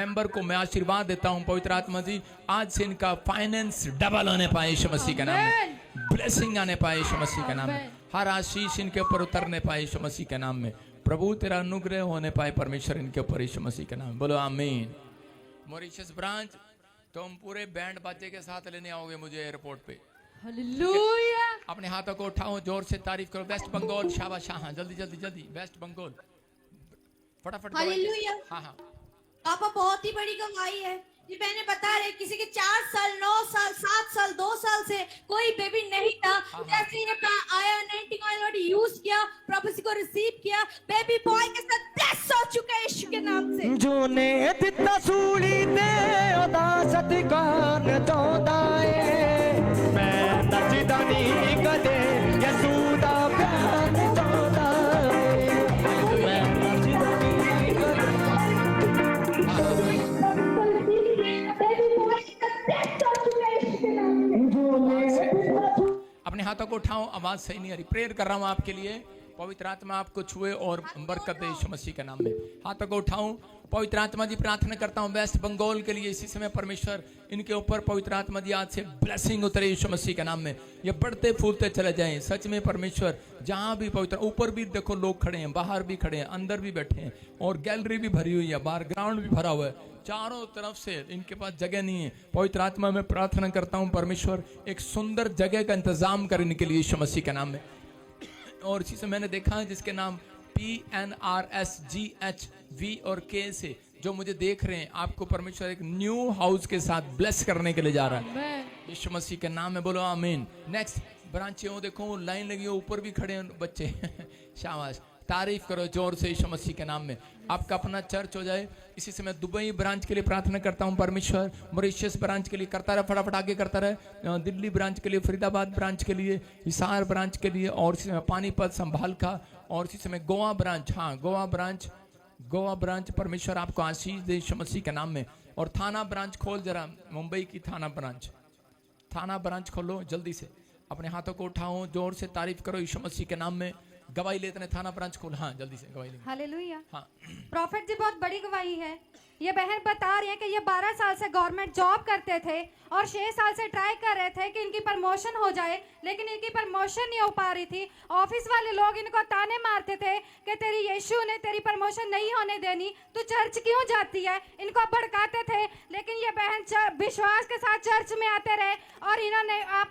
Member को मैं आशीर्वाद देता हूं पवित्र आत्मा जी, आज से इनका फाइनेंस डबल होने पाए यीशु मसीह के नाम में, ब्लेसिंग आने पाए यीशु मसीह के नाम में, हर आशीष इनके ऊपर उतरने पाए यीशु मसीह के नाम में, प्रभु तेरा अनुग्रह होने पाए परमेश्वर इनके ऊपर यीशु मसीह के नाम में। बोलो आमीन। मॉरिशस ब्रांच तुम पूरे बैंड बाजे के साथ लेने आओगे मुझे एयरपोर्ट पे। हालेलुया। अपने हाथों को उठाओ, जोर से तारीफ करो। वेस्ट बंगाल शाबाश, हाँ जल्दी जल्दी जल्दी, वेस्ट बंगाल फटाफट। हालेलुया। हाँ हाँ पापा बहुत ही बड़ी गवाही है। ये मैंने बता रहे किसी के 4 साल 9 साल 7 साल 2 साल से कोई बेबी नहीं था। जैसे ही आया अनॉइंटिंग ऑयल और यूज किया, प्रोफेसी को रिसीव किया, बेबी बॉय के साथ ब्लेस हो चुका है यीशु के नाम से। जो ने दिता सूली ते ओदा सत्कार चाहता है, मैं नचदा नहीं कदे यसू दा प्यार चाहता है, मैं नचदा नहीं कदे। अपने हाथों को उठाओ, आवाज सही नहीं आ रही। प्रेयर कर रहा हूं आपके लिए, पवित्र आत्मा आपको छुए और बरकत दे यीशु मसीह के नाम में। हाथों को उठाऊं, पवित्र आत्मा जी प्रार्थना करता हूं वेस्ट बंगाल के लिए। इसी समय परमेश्वर इनके ऊपर पवित्र आत्मा जी आज से ब्लेसिंग उतरे यीशु मसीह के नाम में। ये बढ़ते फूलते चले जाएं सच में। परमेश्वर जहां भी पवित्र, ऊपर भी देखो लोग खड़े हैं, बाहर भी खड़े हैं, अंदर भी बैठे हैं, और गैलरी भी भरी हुई है, बाहर ग्राउंड भी भरा हुआ है, चारों तरफ से इनके पास जगह नहीं है। पवित्र आत्मा में प्रार्थना करता हूं परमेश्वर एक सुंदर जगह का इंतजाम कर इनके लिए यीशु मसीह के नाम में। और इसी से मैंने देखा है जिसके नाम PNRSGHV और K से जो मुझे देख रहे हैं, आपको परमेश्वर एक न्यू हाउस के साथ ब्लेस करने के लिए जा रहा है यीशु मसीह के नाम में। बोलो आमीन। नेक्स्ट ब्रांच हो, देखो लाइन लगी हो, ऊपर भी खड़े हैं बच्चे शाबाश, तारीफ करो जोर से यीशु मसीह के नाम में। आपका अपना चर्च हो जाए। इसी समय दुबई ब्रांच के लिए प्रार्थना करता हूं परमेश्वर, मॉरिशस ब्रांच के लिए करता रहे, फटाफट आगे करता रहे, दिल्ली ब्रांच के लिए, फरीदाबाद ब्रांच के लिए, हिसार ब्रांच के लिए, और इसी समय पानीपत संभाल का, और इसी समय गोवा ब्रांच, हाँ गोवा ब्रांच परमेश्वर आपको आशीष दे यीशु मसीह के नाम में। और थाना ब्रांच खोल जरा, मुंबई की थाना ब्रांच खोलो जल्दी से। अपने हाथों को उठाओ, जोर से तारीफ करो यीशु मसीह के नाम में। गवाही लेते हैं, थाना ब्रांच खोल, हाँ जल्दी से गवाही लेंगे। हालेलुया। हाँ प्रॉफिट जी बहुत बड़ी गवाही है। ये बहन बता रही है कि ये 12 साल से गवर्नमेंट जॉब करते थे और 6 साल से ट्राई कर रहे थे कि इनकी प्रमोशन हो जाए, लेकिन इनकी प्रमोशन नहीं हो पा रही थी। ऑफिस वाले लोग इनको ताने मारते थे कि तेरी यीशु ने तेरी प्रमोशन नहीं होने देनी, तू चर्च क्यों जाती है, इनको भड़काते थे। लेकिन ये बहन विश्वास के साथ चर्च में आते रहे, और इन्होंने आप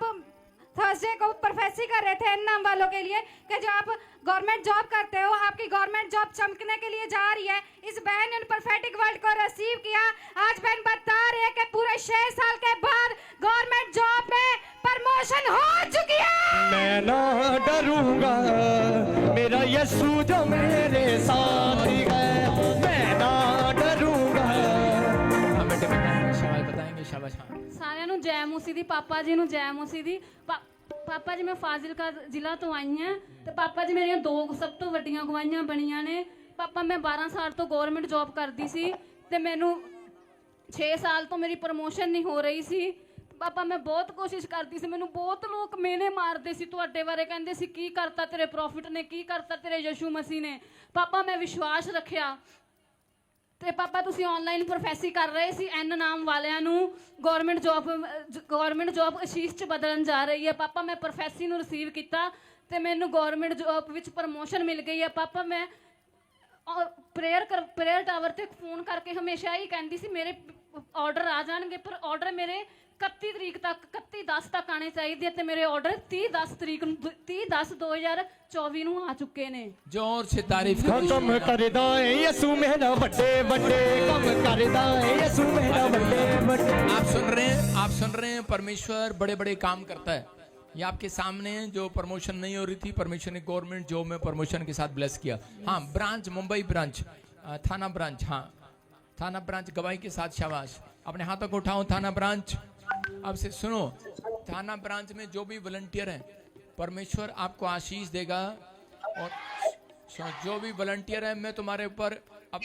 थर्सडे को प्रोफेसी कर रहे थे इन नाम वालों के लिए कि जो आप गवर्नमेंट जॉब करते हो, आपकी गवर्नमेंट जॉब चमकने के लिए जा रही है। इस बहन ने प्रोफेटिक वर्ड को रिसीव किया। आज बहन बता रहे हैं कि पूरे 6 साल के बाद गवर्नमेंट जॉब में प्रमोशन हो चुकी है। मैं ना डरूंगा, मेरा यीशु जो मेरे साथ है, मैं ना डरूंगा। हाँ बेटे बताएंगे शाबाश। हाँ ਸਾਰਿਆਂ ਨੂੰ ਜੈ ਮਸੀਹ ਦੀ, ਪਾਪਾ ਜੀ ਨੂੰ ਜੈ ਮਸੀਹ ਦੀ। ਪਾਪਾ ਜੀ ਮੈਂ ਫਾਜ਼ਿਲਕਾ ਜ਼ਿਲ੍ਹਾ ਤੋਂ ਆਈ ਹਾਂ, ਤੇ ਪਾਪਾ ਜੀ ਮੇਰੀਆਂ 2 ਸਭ ਤੋਂ ਵੱਡੀਆਂ ਗਵਾਹੀਆਂ ਬਣੀਆਂ ਨੇ। ਪਾਪਾ ਮੈਂ 12 ਸਾਲ ਤੋਂ ਗਵਰਨਮੈਂਟ ਜੌਬ ਕਰਦੀ ਸੀ, ਤੇ ਮੈਨੂੰ 6 ਸਾਲ ਤੋਂ ਮੇਰੀ ਪ੍ਰਮੋਸ਼ਨ ਨਹੀਂ ਹੋ ਰਹੀ ਸੀ। ਪਾਪਾ ਮੈਂ ਬਹੁਤ ਕੋਸ਼ਿਸ਼ ਕਰਦੀ ਸੀ, ਮੈਨੂੰ ਬਹੁਤ ਲੋਕ ਮੇਨੇ ਮਾਰਦੇ ਸੀ, ਤੁਹਾਡੇ ਬਾਰੇ ਕਹਿੰਦੇ ਸੀ ਕੀ ਕਰਤਾ ਤੇਰੇ ਪ੍ਰੋਫਿਟ ਨੇ, ਕੀ ਕਰਤਾ ਤੇਰੇ ਯਿਸੂ ਮਸੀਹ ਨੇ। ਪਾਪਾ ਮੈਂ ਵਿਸ਼ਵਾਸ ਰੱਖਿਆ, ਤੇ ਪਾਪਾ ਤੁਸੀਂ ਆਨਲਾਈਨ ਪ੍ਰੋਫੈਸੀ ਕਰ ਰਹੇ ਸੀ ਐਨ ਨਾਮ ਵਾਲਿਆਂ ਨੂੰ ਗਵਰਨਮੈਂਟ ਜੌਬ ਅਸ਼ੀਸ਼ ਚ ਬਦਲਣ ਜਾ ਰਹੀ ਹੈ। ਪਾਪਾ ਮੈਂ ਪ੍ਰੋਫੈਸੀ ਨੂੰ ਰਿਸੀਵ ਕੀਤਾ ਤੇ ਮੈਨੂੰ ਗਵਰਨਮੈਂਟ ਜੌਬ ਵਿੱਚ ਪ੍ਰਮੋਸ਼ਨ ਮਿਲ ਗਈ ਹੈ। ਪਾਪਾ ਮੈਂ ਪ੍ਰੇਅਰ ਟਾਵਰ ਤੇ ਫੋਨ ਕਰਕੇ ਹਮੇਸ਼ਾ ਹੀ ਕਹਿੰਦੀ ਸੀ ਮੇਰੇ ਆਰਡਰ ਆ ਜਾਣਗੇ, ਪਰ ਆਰਡਰ ਮੇਰੇ 31 ਤਰੀਕ ਤੱਕ 31/10 ਤੱਕ ਆਣੇ ਚਾਹੀਦੇ, ਤੇ ਮੇਰੇ ਆਰਡਰ 30/10/2024 ਨੂੰ ਆ ਚੁੱਕੇ ਨੇ। जोर से तारीफ ਕੰਮ ਕਰਦਾ ਏ ਯਿਸੂ ਮੇਰਾ, ਵੱਡੇ ਵੱਡੇ ਕੰਮ ਕਰਦਾ ਏ ਯਿਸੂ ਮੇਰਾ, ਵੱਡੇ ਵੱਡੇ। आप सुन रहे हैं परमेश्वर बड़े बड़े काम करता है। ये आपके सामने जो प्रमोशन नहीं हो रही थी, परमेश्वर ने गवर्नमेंट जॉब में प्रमोशन के साथ ब्लेस किया। हाँ ब्रांच, मुंबई ब्रांच, थाना ब्रांच, हाँ थाना ब्रांच गवाही के साथ शाबाश। अपने हाथों को उठाओ थाना ब्रांच। अब से सुनो, थाना ब्रांच में जो भी वॉलंटियर हैं परमेश्वर आपको आशीष देगा। और सुनो, जो भी वॉलंटियर है मैं तुम्हारे ऊपर अब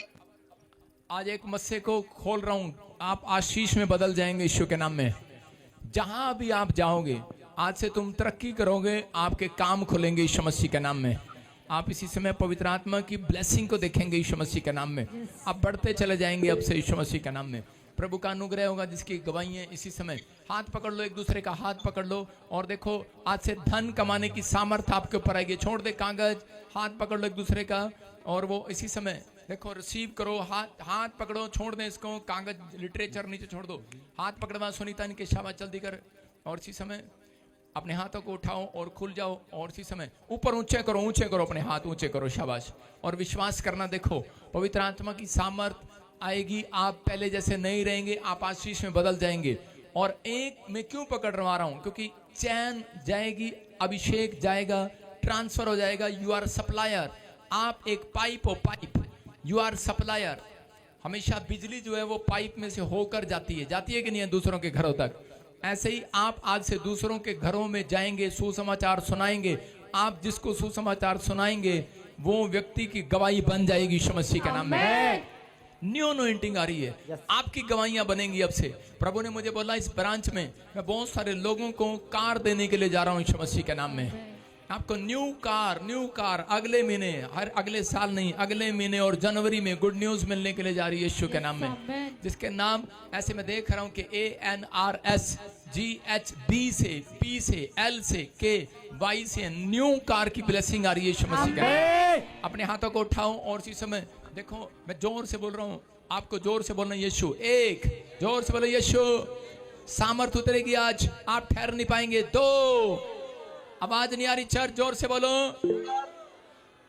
आज एक मस्से को खोल रहा हूं, आप आशीष में बदल जाएंगे यीशु के नाम में। जहां भी आप जाओगे आज से तुम तरक्की करोगे, आपके काम खुलेंगे यीशु मसीह के नाम में। आप इसी समय पवित्र आत्मा की ब्लेसिंग को देखेंगे यीशु मसीह के नाम में। आप बढ़ते चले जाएंगे अब से यीशु मसीह के नाम में। प्रभु का अनुग्रह होगा जिसकी गवाहियां इसी समय। हाथ पकड़ लो, एक दूसरे का हाथ पकड़ लो और देखो आज से धन कमाने की सामर्थ आपके ऊपर आएगी। छोड़ दे कागज, हाथ पकड़ लो एक दूसरे का और वो इसी समय देखो रिसीव करो। हाथ पकड़ो, छोड़ दे इसको, कागज लिटरेचर नीचे छोड़ दो। हाथ पकड़वा सुनीता इनके शाबाश जल्दी कर। और इसी समय अपने हाथों को उठाओ और खुल जाओ और इसी समय ऊपर ऊंचे करो अपने हाथ ऊंचे करो, शाबाश। और विश्वास करना, देखो पवित्र आत्मा की सामर्थ आएगी। आप पहले जैसे नहीं रहेंगे, आप आशीष में बदल जाएंगे। और एक मैं क्यों पकड़वा रहा हूं, क्योंकि चैन जाएगी, अभिषेक जाएगा, ट्रांसफर हो जाएगा। यू आर सप्लायर, आप एक पाइप हो, पाइप। You are supplier. हमेशा बिजली जो है वो पाइप में से होकर जाती है कि नहीं है दूसरों के घरों तक। ऐसे ही आप आज से दूसरों के घरों में जाएंगे, सुसमाचार सुनाएंगे। आप जिसको सुसमाचार सुनाएंगे वो व्यक्ति की गवाही बन जाएगी यीशु मसीह के नाम में। न्यू अनॉइंटिंग आ रही है, आपकी गवाहियां बनेंगी अब से। प्रभु ने मुझे बोला इस ब्रांच में मैं बहुत सारे लोगों को कार देने के लिए जा रहा हूं यीशु मसीह के नाम में। आपको न्यू कार अगले महीने, हर अगले साल नहीं, अगले महीने और जनवरी में गुड न्यूज मिलने के लिए जा रही है यीशु के नाम में। जिसके नाम ऐसे मैं देख रहा हूं कि ANRS GHB से P से L से K Y से न्यू कार की ब्लेसिंग आ रही है यीशु मसीह के। अपने हाथों को उठाओ और इसी समय देखो मैं जोर से बोल रहा हूं, आपको जोर से बोलना यीशु। एक, जोर से बोलो यीशु। सामर्थ उतरेगी आज, आप ठहर नहीं पाएंगे। 2, आवाज नहीं आ रही, चर्च जोर से बोलो।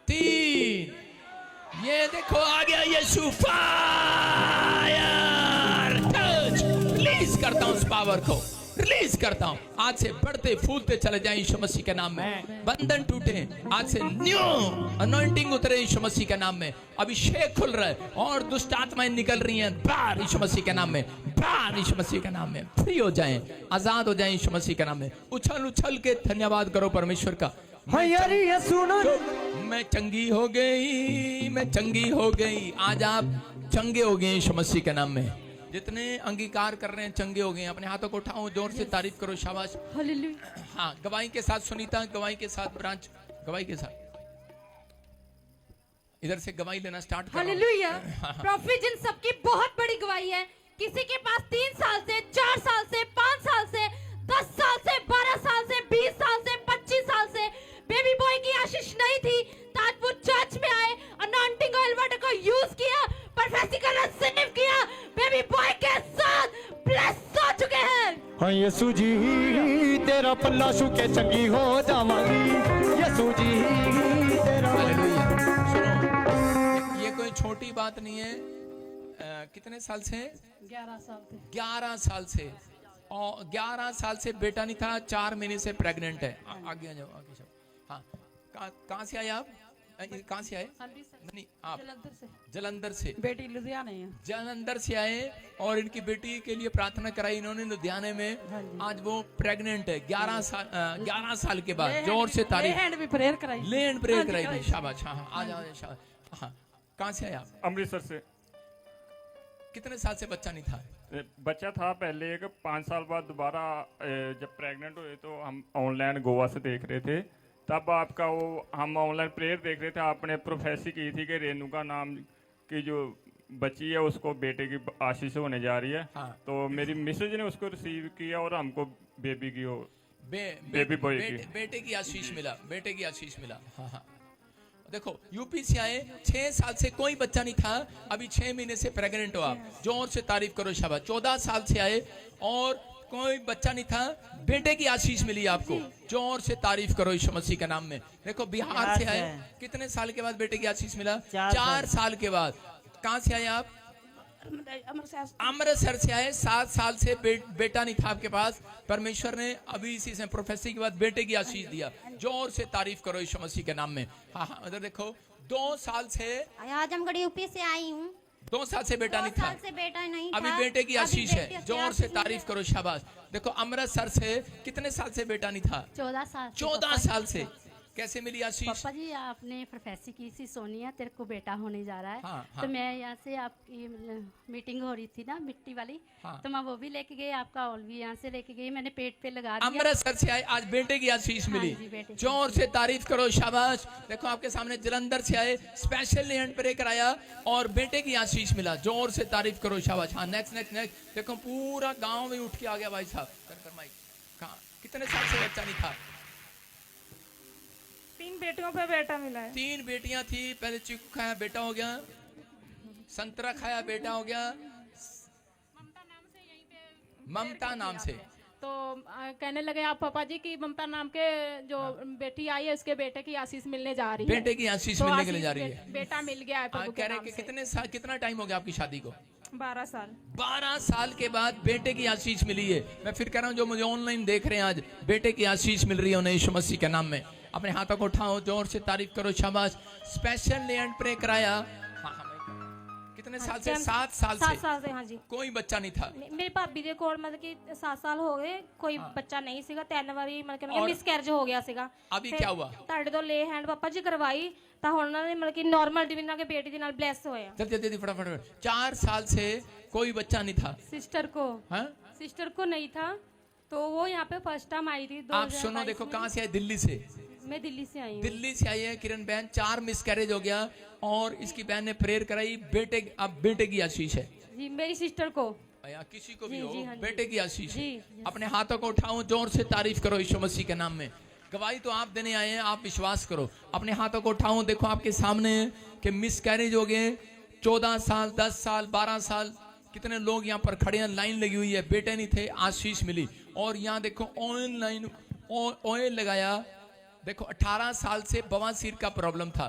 3, ये देखो आ गया यीशु। फायर टच, रिलीज करता हूं उस पावर को, रिलीज करता हूं। आज से बढ़ते फूलते चले जाए यीशु मसीह के नाम में। बंधन टूटे, आज से न्यू अनॉइंटिंग उतरे यीशु मसीह के नाम में। अभिषेक खुल रहा है और दुष्ट आत्माएं निकल रही हैं बाहर यीशु मसीह के नाम में, बाहर यीशु मसीह के नाम में। फ्री हो जाएं, आजाद हो जाएं यीशु मसीह के नाम में। उछल के धन्यवाद करो परमेश्वर का। मैं चंगी हो गई, मैं चंगी हो गई। आज आप चंगे हो गए यीशु मसीह के नाम में। जितने अंगीकार कर रहे हैं चंगे हो गए। अपने हाथों को उठाओ, जोर से तारीफ करो, शाबाश। हाँ, गवाही के साथ सुनीता, गवाही के साथ ब्रांच, गवाही के साथ इधर से गवाही लेना स्टार्ट करो। हालेलुया। प्रॉफिट जिन सबकी बहुत बड़ी गवाही है। किसी के पास 3 साल से, 4 साल से, 5 साल से, 10 साल से, 12 साल से, 20 साल से, 25 साल से बेबी बॉय की आशीष नहीं थी। ताजपुर चर्च में आए, अनॉइंटिंग ऑयल वाटर को यूज किया, प्रोफेसी का रिसीव किया, बेबी बॉय के साथ ब्लेस हो चुके हैं। हाँ यीशु जी तेरा पल्ला छू के चंगी हो जावांगी। यीशु जी तेरा। हालेलुया। सुनो, ये कोई छोटी बात नहीं है। कितने साल से? 11 साल से। 11 साल से। और 11 साल से बेटा नहीं था, 4 महीने से प्रेग्नेंट है। आगे आ जाओ, आगे जाओ। हाँ, कहाँ से आए आप? कहाँ से आए? नहीं, आप जलंधर से। बेटी लुधियाना है। जलंधर से आए और इनकी बेटी के लिए प्रार्थना कराई इन्होंने लुधियाने में। आज वो प्रेग्नेंट है 11 साल के बाद। जोर से तारीफ। लेंड भी प्रेयर कराई। लेंड प्रेयर कराई थी, शाबाश। हाँ, आ जाओ, शाबाश। हाँ, कहाँ से आए आप? अमृतसर से। कितने साल से बच्चा नहीं था? बच्चा था पहले, एक 5 साल बाद दोबारा जब प्रेग्नेंट हुए तो हम ऑनलाइन गोवा से देख रहे थे। तब आपका वो हम ऑनलाइन प्रेयर देख रहे थे, आपने प्रोफेसी की थी कि रेणुका नाम की जो बच्ची है उसको बेटे की आशीष होने जा रही है। हाँ। तो मेरी मिसेज ने उसको रिसीव किया और हमको बेबी की हो बेबी बॉय की बेटे की आशीष मिला, बेटे की आशीष मिला। हाँ हाँ, देखो यूपी से आए, 6 साल से कोई बच्चा नहीं था, अभी 6 महीने से प्रेग्नेंट हो आप। जोर से तारीफ करो, शाबाश। 14 साल से आए और कोई बच्चा नहीं था, बेटे की आशीष मिली आपको। जोर से तारीफ करो यीशु मसीह के नाम में। देखो बिहार से आए, कितने साल के बाद बेटे की आशीष मिला? 4 साल के बाद। कहाँ से आए आप? अमृतसर से आए। 7 साल से बेटा नहीं था आपके पास, परमेश्वर ने अभी इसी से प्रोफेसी के बाद बेटे की आशीष दिया। जोर से तारीफ करो यीशु मसीह के नाम में। हाँ हाँ, उधर देखो 2 साल से आजमगढ़ यूपी से आई हूँ। 2 साल से बेटा नहीं था, से बेटा नहीं अभी था। बेटे की आशीष है। जोर से तारीफ करो, शाबाश। देखो अमृतसर से कितने साल से बेटा नहीं था? 14 साल। 14 साल से कैसे मिली आशीष? पापा जी आपने प्रोफेसी की थी सोनिया तेरे को बेटा होने जा रहा है। हाँ, हाँ। तो मैं यहाँ से आपकी मीटिंग हो रही थी ना मिट्टी वाली। हाँ। तो मैं वो भी लेके गई, आपका ऑल भी यहाँ से लेके गई, मैंने पेट पे लगा दिया। अमृतसर से आए, आज बेटे की आशीष मिली। हाँ जी, बेटे की। जोर से तारीफ करो, शाबाश। देखो आपके सामने जलंधर से आए, स्पेशल हैंड प्रे कराया और बेटे की आशीष मिला। जोर से तारीफ करो, शाबाश। हाँ, नेक्स्ट नेक्स्ट नेक्स्ट। देखो पूरा गांव में उठ के आ गया भाई साहब। कर माइक। कहाँ, कितने साल से बच्चा नहीं था? 3 बेटियों पे बेटा मिला है। 3 बेटियां थी, पहले चीकू खाया बेटा हो गया, संतरा खाया बेटा हो गया, ममता नाम से। तो कहने लगे आप पापा जी कि ममता नाम के जो बेटी आई है उसके बेटे की आशीष मिलने जा रही है। बेटे की आशीष तो मिलने के लिए जा रही है। बेटा मिल गया है प्रभु कह के रहे नाम कि से। कितने साल, कितना टाइम हो गया आपकी शादी को? 12 साल। 12 साल के बाद बेटे की आशीष मिली है। मैं फिर कह रहा हूँ जो मुझे ऑनलाइन देख रहे हैं, आज बेटे की आशीष मिल रही है उन्हें यीशु मसीह के नाम में। अपने हाथों को उठाओ, जोर से तारीफ करो, शाबाश। स्पेशल हैंड प्रे कराया। हाँ, कितने साल से? 7 साल 7 साल से। हाँ जी। कोई बच्चा नहीं था। मेरी भाभी ਦੇ ਕੋਲ मतलब कि 7 साल ਹੋ ਗਏ ਕੋਈ ਬੱਚਾ ਨਹੀਂ ਸੀਗਾ। 3 ਵਾਰੀ मतलब कि ਮਿਸਕੈਰੇਜ ਹੋ ਗਿਆ ਸੀਗਾ। अभी क्या हुआ? ਤੁਹਾਡੇ ਤੋਂ ਲੇ ਹੈਂਡ ਪਾਪਾ ਜੀ ਕਰਵਾਈ ਤਾਂ ਹੁਣ ਉਹਨਾਂ ਨੇ मतलब कि नॉर्मल डिवीजन के बेटी ਦੇ ਨਾਲ ब्लेस ਹੋਏ ਆ। जल्दी जल्दी फटाफट। 4 साल से कोई बच्चा नहीं था। सिस्टर को हाँ? सिस्टर को नहीं था तो वो यहाँ पे फर्स्ट टाइम आई थी। आप सुनो, देखो कहाँ से आए? दिल्ली से। मैं दिल्ली से आई हूँ। दिल्ली से आई है किरण बहन। 4 मिसकैरेज हो गया और इसकी बहन ने प्रेयर कराई। बेटे, अब बेटे की आशीष है जी। मेरी सिस्टर को या किसी को भी जी, हो, जी, हाँ जी। बेटे की आशीष है। जी, अपने हाथों को उठाओ, जोर से तारीफ करो यीशु मसीह के नाम में। गवाही तो आप देने आए हैं, आप विश्वास करो। अपने हाथों को उठाओ, देखो आपके सामने कि मिसकैरेज हो गए। 14 साल, 10 साल, 12 साल, कितने लोग यहाँ पर खड़े हैं, लाइन लगी हुई है, बेटे नहीं थे, आशीष मिली। और यहाँ देखो ऑनलाइन ऑयल लगाया। देखो 18 साल से बवासीर का प्रॉब्लम था,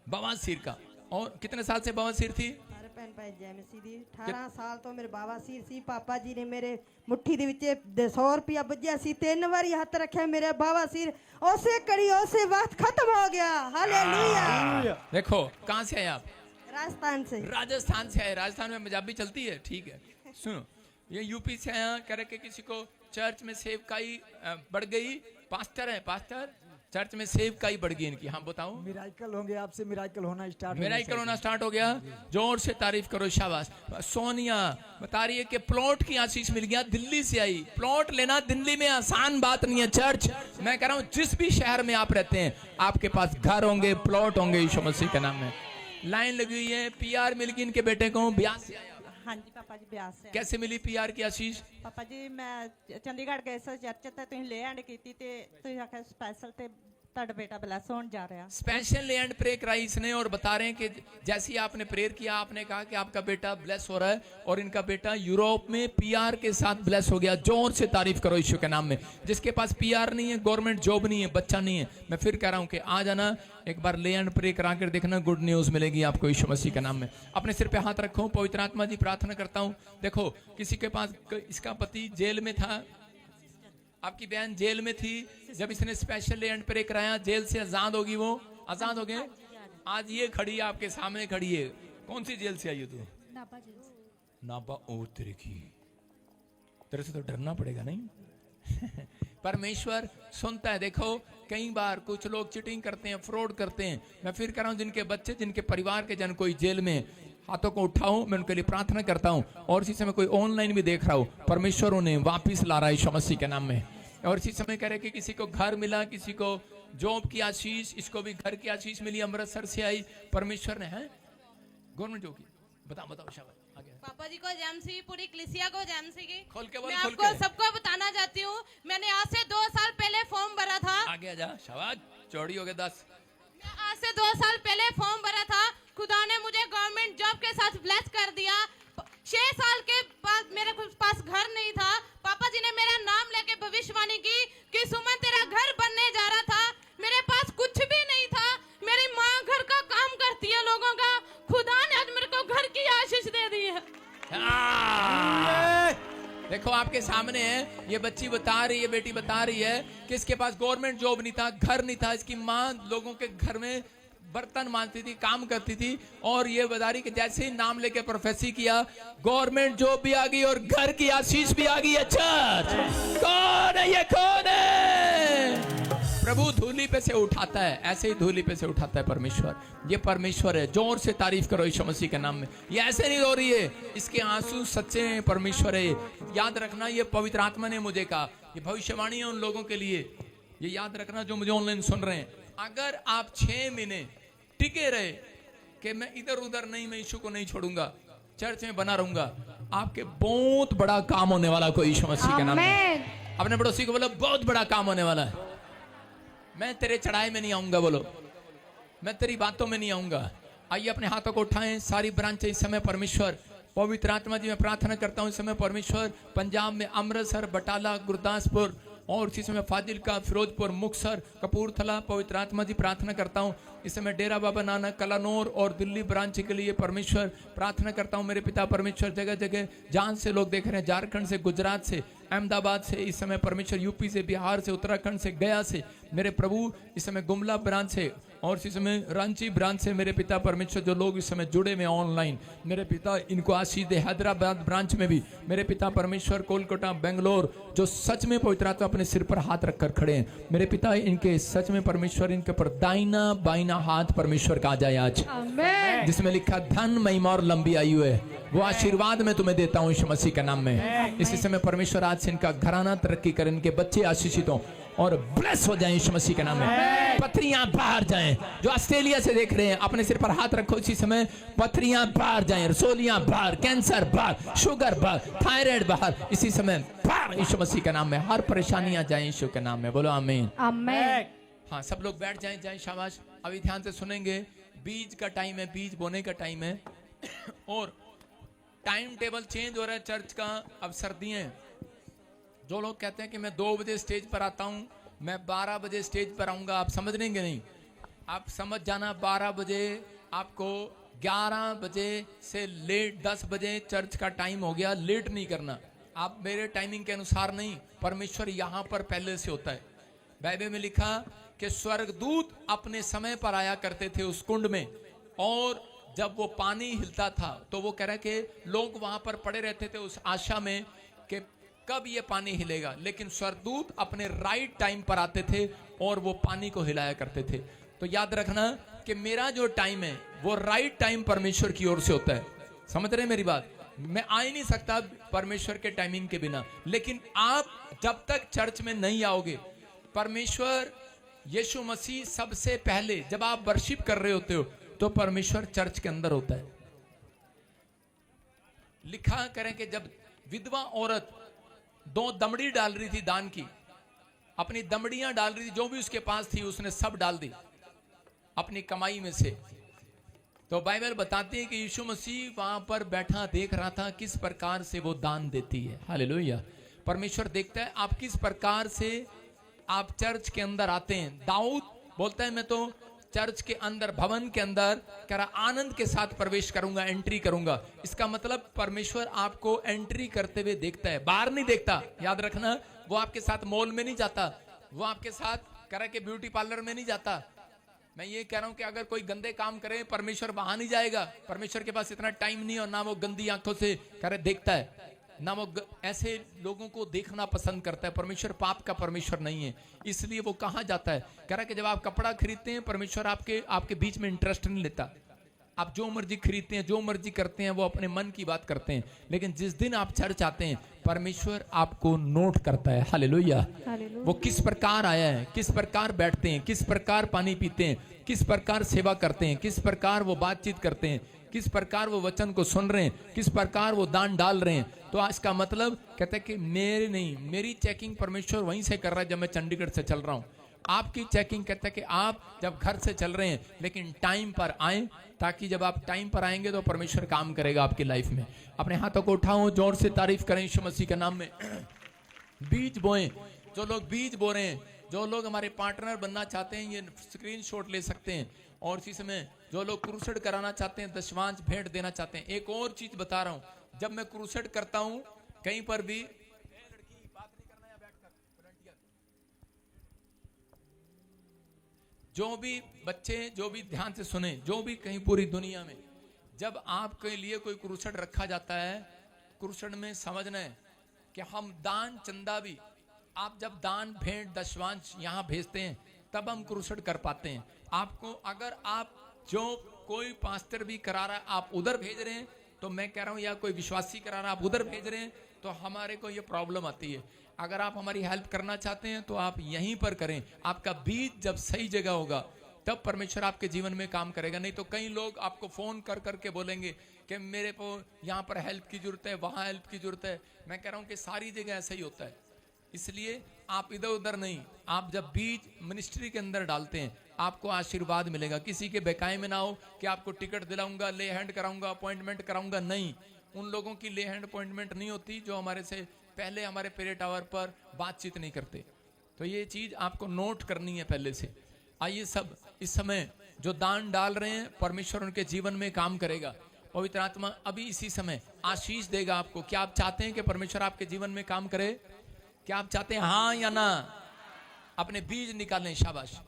बवासीर का। और कितने साल से बवासीर थी? ਸਾਰੇ ਭੈਣ ਭਾਈ ਜੈ ਮਸੀਹ ਦੀ। 18 ਸਾਲ ਤੋਂ ਮੇਰੇ ਬਾਬਾ ਸੀਰ ਸੀ। ਪਾਪਾ ਜੀ ਨੇ ਮੇਰੇ ਮੁੱਠੀ ਦੇ ਵਿੱਚ 100 ਰੁਪਿਆ ਵੱਜਿਆ ਸੀ। 3 ਵਾਰੀ ਹੱਥ ਰੱਖਿਆ ਮੇਰੇ ਬਾਬਾ ਸੀਰ ਉਸੇ ਕੜੀ ਉਸੇ वक्त खत्म हो गया। हालेलुया। देखो कहाँ से आए आप? राजस्थान से। राजस्थान से आए। राजस्थान में पंजाबी चलती है, ठीक है। सुनो, ये यूपी से आया, कह रहे कि किसी को चर्च में सेवकाई बढ़ गई। पास्टर है, पास्टर चर्च में सेवकाई बढ़ गई इनकी। हाँ बताओ। मिराइकल होंगे आपसे, मिराइकल होना स्टार्ट मिराइकल होना स्टार्ट हो गया। जोर से तारीफ करो, शाबाश। सोनिया बता रही है कि प्लॉट की आशीष मिल गया। दिल्ली से आई। प्लॉट लेना दिल्ली में आसान बात नहीं है। चर्च, मैं कह रहा हूँ जिस भी शहर में आप रहते हैं, आपके पास घर होंगे, प्लॉट होंगे यीशु मसीह के नाम में। लाइन लगी हुई है। PR मिल गई इनके बेटे को। ब्यास से आया। हाँ जी पापा जी ब्यास से। कैसे मिली PR की आशीष? पापा जी मैं चंडीगढ़ गए से चर्च ते तुसीं ले हैंड कीती ते तुसीं आखिया स्पेशल ते ਤੁਹਾਡਾ बेटा ब्लेस होने जा रहा। स्पेशल हैंड प्रे कराई इसने और बता रहे हैं कि जैसे ही आपने प्रेयर किया, आपने कहा कि आपका बेटा ब्लेस हो रहा है और इनका बेटा यूरोप में PR के साथ ब्लेस हो गया। जोर से तारीफ करो यीशु के नाम में। जिसके पास PR नहीं है, गवर्नमेंट जॉब नहीं है, बच्चा नहीं है, मैं फिर कह रहा हूं कि आ जाना एक बार ले एंड प्रे करा कर देखना, गुड न्यूज मिलेगी आपको यीशु मसीह के नाम में। अपने सिर पे हाथ रखो। पवित्र आत्मा जी प्रार्थना करता हूं। देखो किसी के पास, इसका पति जेल में था, आपकी बहन जेल में थी। जब इसने स्पेशल हैंड प्रे कराया, जेल से आजाद होगी, वो आजाद हो गए। आज ये खड़ी है आपके सामने, खड़ी है। कौन सी जेल से आई हो तू? नापा जेल से। नापा। और तेरे की, तेरे से तो डरना पड़ेगा नहीं? परमेश्वर सुनता है। देखो कई बार कुछ लोग चीटिंग करते हैं, फ्रॉड करते हैं। मैं फिर कह रहा हूं जिनके बच्चे, जिनके परिवार के जन कोई जेल में, हाथों को उठाऊं, मैं उनके लिए प्रार्थना करता हूं। और इसी समय कोई ऑनलाइन भी देख रहा हो, परमेश्वर उन्हें वापिस ला रहा है यीशु मसीह के नाम में। और इसी समय कह रहे कि किसी को घर मिला, किसी को जॉब की आशीष, इसको भी घर की आशीष मिली। अमृतसर से आई, परमेश्वर ने है गवर्नमेंट जॉब की। बताओ बताओ शाबाश। आगे। पापा जी को जैम सी, पूरी कलीसिया को जैम सी की। खोल के बोल, मैं खोल आपको के। सबको बताना चाहती हूँ, मैंने आज से 2 साल पहले फॉर्म भरा था। आगे आ जा, शाबाश। चौड़ी हो गए 10। मैं आज से 2 साल पहले फॉर्म भरा था। खुदा ने मुझे गवर्नमेंट जॉब के साथ ब्लेस कर दिया। 6 साल के बाद मेरे पास घर नहीं था। पापा जी ने मेरा नाम लेके भविष्यवाणी की कि सुमन तेरा घर बनने जा रहा था। मेरे पास कुछ भी नहीं था। मेरी माँ घर का काम करती है लोगों का। खुदा ने आज मेरे को घर की आशीष दे दी है। देखो आपके सामने है, ये बच्ची बता रही है, बेटी बता रही है कि इसके पास गवर्नमेंट जॉब नहीं था, घर नहीं था। इसकी माँ लोगों के घर में बर्तन मांजती थी, काम करती थी। और ये बता रही कि जैसे ही नाम लेके प्रोफेसी किया, गवर्नमेंट जॉब भी आ गई और घर की आशीष भी आ गई। अच्छा कौन है ये, कौन है? प्रभु धूली पे से उठाता है, ऐसे ही धूली पे से उठाता है परमेश्वर। ये परमेश्वर है। जोर से तारीफ करो यीशु मसीह के नाम में। ये ऐसे नहीं रो रही है, इसके आंसू सच्चे हैं। परमेश्वर है। याद रखना, ये पवित्र आत्मा ने मुझे कहा, ये भविष्यवाणी है उन लोगों के लिए। ये याद रखना जो मुझे ऑनलाइन सुन रहे हैं। अगर आप 6 महीने टिके रहे कि मैं इधर उधर नहीं, मैं यीशु को नहीं छोड़ूंगा, चर्च में बना रहूंगा, आपके बहुत बड़ा काम होने वाला कोई यीशु मसीह के नाम में। अपने पड़ोसी को बोलो बहुत बड़ा काम होने वाला है। मैं तेरे चढ़ाई में नहीं आऊंगा, बोलो मैं तेरी बातों में नहीं आऊंगा। आइए अपने हाथों को उठाएं। सारी ब्रांचें इस समय परमेश्वर पवित्र आत्मा जी, मैं प्रार्थना करता हूं इस समय परमेश्वर पंजाब में अमृतसर, बटाला, गुरदासपुर और इसी समय फाजिलका, फिरोजपुर, मुक्तसर, कपूरथला, पवित्र आत्मा जी प्रार्थना करता हूं इस समय डेरा बाबा नानक, कलानौर और दिल्ली ब्रांच के लिए परमेश्वर प्रार्थना करता हूं। मेरे पिता परमेश्वर जगह जगह जहां से लोग देख रहे हैं, झारखंड से, गुजरात से, अहमदाबाद से, इस समय परमेश्वर यूपी से, बिहार से, उत्तराखंड से, गया से, मेरे प्रभु इस समय गुमला ब्रांच से और इस समय रांची ब्रांच से, मेरे पिता परमेश्वर जो लोग इस समय जुड़े में ऑनलाइन, मेरे पिता इनको आशीष दे। हैदराबाद ब्रांच में भी मेरे पिता परमेश्वर, कोलकाता, बेंगलोर, जो सच में पवित्र आत्मा अपने सिर पर हाथ रखकर खड़े हैं, मेरे पिता इनके सच में परमेश्वर इनके पर दाहिना बाइना हाथ परमेश्वर का आ जाए आज, जिसमें लिखा धन, महिमा और लंबी आयु है, वो आशीर्वाद मैं तुम्हें देता हूं यीशु मसीह के नाम में। इसी समय परमेश्वर आज से इनका घराना तरक्की करे, इनके बच्चे आशीषित हों और ब्लेस हो जाएं यीशु मसीह के नाम में। पथरियां बाहर जाएं। जो ऑस्ट्रेलिया से देख रहे हैं अपने सिर पर हाथ रखो इसी समय, पथरियां बाहर जाएं, रसोलियां बाहर, कैंसर बाहर, शुगर बाहर, थायराइड बाहर, इसी समय बाहर यीशु मसीह के नाम में। हर परेशानियां जाएं यीशु के नाम में। बोलो आमीन। आमीन। हाँ, सब लोग बैठ जाएं, जाएं, शाबाश। अभी ध्यान से सुनेंगे। बीज का टाइम है, बीज बोने का टाइम है और टाइम टेबल चेंज हो रहा है चर्च का। अब सर्दियां, जो लोग कहते हैं कि मैं 2 बजे स्टेज पर आता हूं, मैं 12 बजे स्टेज पर आऊंगा, आप समझ लेंगे नहीं। आप समझ जाना 12 बजे आपको 11 बजे से लेट 10 बजे चर्च का टाइम हो गया, लेट नहीं करना। आप मेरे टाइमिंग के अनुसार नहीं, परमेश्वर यहाँ पर पहले से होता है। बाइबल में लिखा कि स्वर्गदूत अपने समय पर आया करते थे उस कुंड में, और जब वो पानी हिलता था तो वो कह रहा है कि लोग वहां पर पड़े रहते थे उस आशा में कि कब ये पानी हिलेगा, लेकिन स्वर्गदूत अपने राइट टाइम पर आते थे और वो पानी को हिलाया करते थे। तो याद रखना कि मेरा जो टाइम है वो राइट टाइम परमेश्वर की ओर से होता है। समझ रहे हैं मेरी बात? मैं आ ही नहीं सकता परमेश्वर के टाइमिंग के बिना। लेकिन आप जब तक चर्च में नहीं आओगे, परमेश्वर यीशु मसीह सबसे पहले जब आप वर्शिप कर रहे होते हो तो परमेश्वर चर्च के अंदर होता है। लिखा करें कि जब विधवा औरत 2 दमड़ी डाल रही थी दान की, अपनी दमड़ियां डाल रही थी, जो भी उसके पास थी उसने सब डाल दी अपनी कमाई में से। तो बाइबल बताती है कि यीशु मसीह वहां पर बैठा देख रहा था किस प्रकार से वो दान देती है। हालेलुया। परमेश्वर देखता है आप किस प्रकार से आप चर्च के अंदर आते हैं। दाऊद बोलता है मैं तो चर्च के अंदर, भवन के अंदर कह रहा आनंद के साथ प्रवेश करूंगा, एंट्री करूंगा। इसका मतलब परमेश्वर आपको एंट्री करते हुए देखता है, बाहर नहीं देखता। याद रखना, वो आपके साथ मॉल में नहीं जाता, वो आपके साथ कह रहा कि ब्यूटी पार्लर में नहीं जाता। मैं ये कह रहा हूं कि अगर कोई गंदे काम करे परमेश्वर वहां नहीं जाएगा। परमेश्वर के पास इतना टाइम नहीं, और ना वो गंदी आंखों से कह रहे देखता है, ना वो ऐसे लोगों को देखना पसंद करता है। परमेश्वर पाप का परमेश्वर नहीं है, इसलिए वो कहां जाता है। कह रहा है कि जब आप कपड़ा खरीदते हैं परमेश्वर आपके बीच में इंटरेस्ट नहीं लेता। आप जो मर्जी खरीदते हैं, जो मर्जी करते हैं, वो अपने मन की बात करते हैं। लेकिन जिस दिन आप चर्च आते हैं परमेश्वर आपको नोट करता है। हालेलुया। वो किस प्रकार आया है, किस प्रकार बैठते हैं, किस प्रकार पानी पीते हैं, किस प्रकार सेवा करते हैं, किस प्रकार वो बातचीत करते हैं, किस प्रकार वो वचन को सुन रहे हैं, किस प्रकार वो दान डाल रहे हैं। तो इसका मतलब कहता है कि मेरी चेकिंग परमेश्वर वहीं से कर रहा है जब मैं चंडीगढ़ से चल रहा हूं। आपकी चेकिंग कहता है कि आप जब घर से चल रहे हैं लेकिन टाइम पर आए, ताकि जब आप टाइम पर आएंगे तो परमेश्वर काम करेगा आपकी लाइफ में। अपने हाथों को उठाओ, जोर से तारीफ करें यीशु मसीह के नाम में। बीज बोएं। जो लोग बीज बो रहे हैं, जो लोग हमारे पार्टनर बनना चाहते हैं, ये स्क्रीनशॉट ले सकते हैं। और इसी समय जो लोग क्रूसेड कराना चाहते हैं, दशमांश भेंट देना चाहते हैं। एक और चीज बता रहा हूं, जब मैं क्रूसेड करता हूं कहीं पर भी, जो भी बच्चे, जो भी ध्यान से सुने, जो भी कहीं पूरी दुनिया में जब आपके लिए कोई क्रूसेड रखा जाता है, क्रूसेड में समझना है कि हम दान चंदा भी, आप जब दान भेंट दशमांश यहाँ भेजते हैं तब हम क्रूसेड कर पाते हैं। आपको अगर आप जो कोई पास्टर भी करा रहा है आप उधर भेज रहे हैं, तो मैं कह रहा हूं या कोई विश्वासी करा रहा है आप उधर भेज रहे हैं, तो हमारे को ये प्रॉब्लम आती है। अगर आप हमारी हेल्प करना चाहते हैं तो आप यहीं पर करें। आपका बीज जब सही जगह होगा तब परमेश्वर आपके जीवन में काम करेगा। नहीं तो कई लोग आपको फोन कर करके बोलेंगे कि मेरे को यहाँ पर हेल्प की जरूरत है, वहाँ हेल्प की जरूरत है। मैं कह रहा हूँ कि सारी जगह ऐसा ही होता है, इसलिए आप इधर उधर नहीं। आप जब बीज मिनिस्ट्री के अंदर डालते हैं आपको आशीर्वाद मिलेगा। किसी के बेकाय में ना हो कि आपको टिकट दिलाऊंगा, ले हैंड कराऊंगा, अपॉइंटमेंट कराऊंगा, नहीं। उन लोगों की ले हैंड अपॉइंटमेंट नहीं होती जो हमारे से पहले हमारे प्रेयर टावर पर बातचीत नहीं करते। तो ये चीज आपको नोट करनी है पहले से। आइए सब इस समय जो दान डाल रहे हैं परमेश्वर उनके जीवन में काम करेगा। पवित्र आत्मा अभी इसी समय आशीष देगा आपको। क्या आप चाहते हैं कि परमेश्वर आपके जीवन में काम करे? क्या आप चाहते हैं हाँ या ना? अपने बीज निकालें। शाबाश।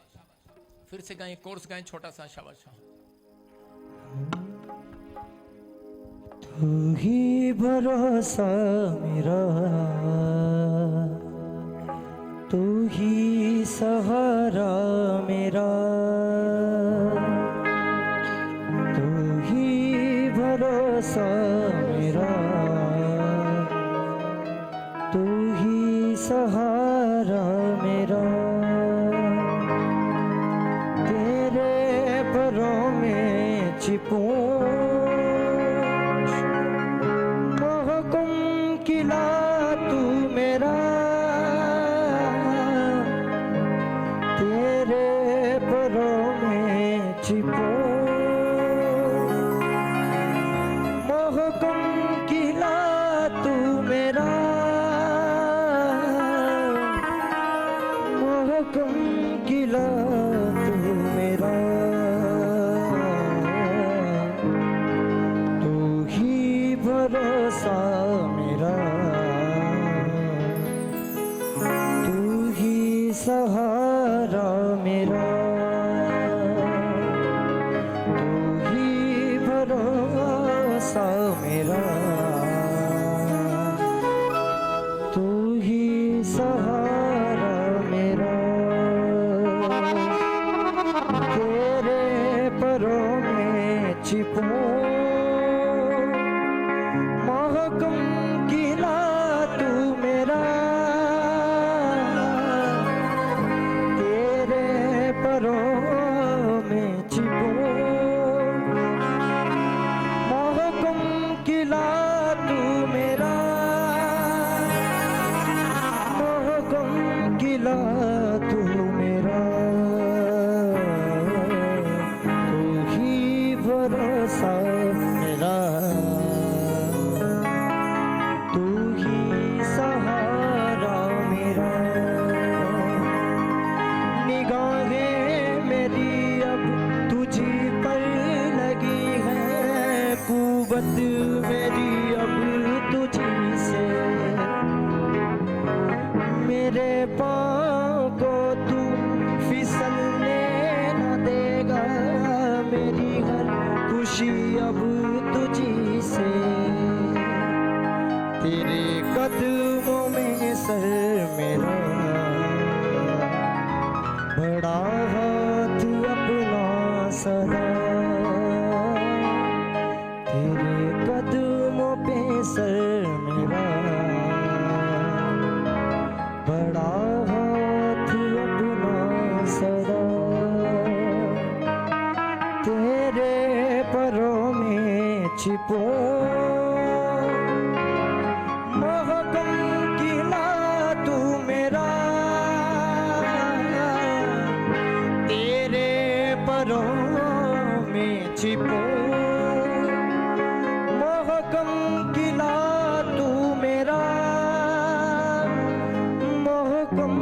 फिर से गाएं, कोर्स गाएं छोटा सा। शाबाश। तू ही भरोसा मेरा, तू ही सहारा मेरा, तू ही भरोसा मेरा, तू ही सहारा मेरा। तेरे परों में छिपूं किला तू मेरा, तेरे परों में छिपो मोहकम किला तू मेरा, मोहकम किला तू मेरा। तू ही भरोसा मेरा, तू ही सहारा मेरा, तू ही भरोसा मेरा, तू ही सहारा मेरा। तेरे परों में छिपूं महकम किला तू मेरा, तेरे परों में छिपूं महकम किला तू मेरा, महकम किला तू मेरा। तू ही भरोसा मेरा, तू ही सहारा मेरा। निगाहें मेरी अब तुझी पर लगी है, कुव्वत मेरी अब तुझी से। मेरे पाँव को तू फिसलने न देगा, मेरी हर खुशी अब तुझी से। तेरे कदमों में सर मेरा, बड़ा हाथ अपना सदा। तेरे कदमों पे सर मेरा, बड़ा हाथ अपना सदा। तेरे परों में छिपो महकम किला तू मेरा, तेरे परों में छिपो महकम किला तू मेरा, महकम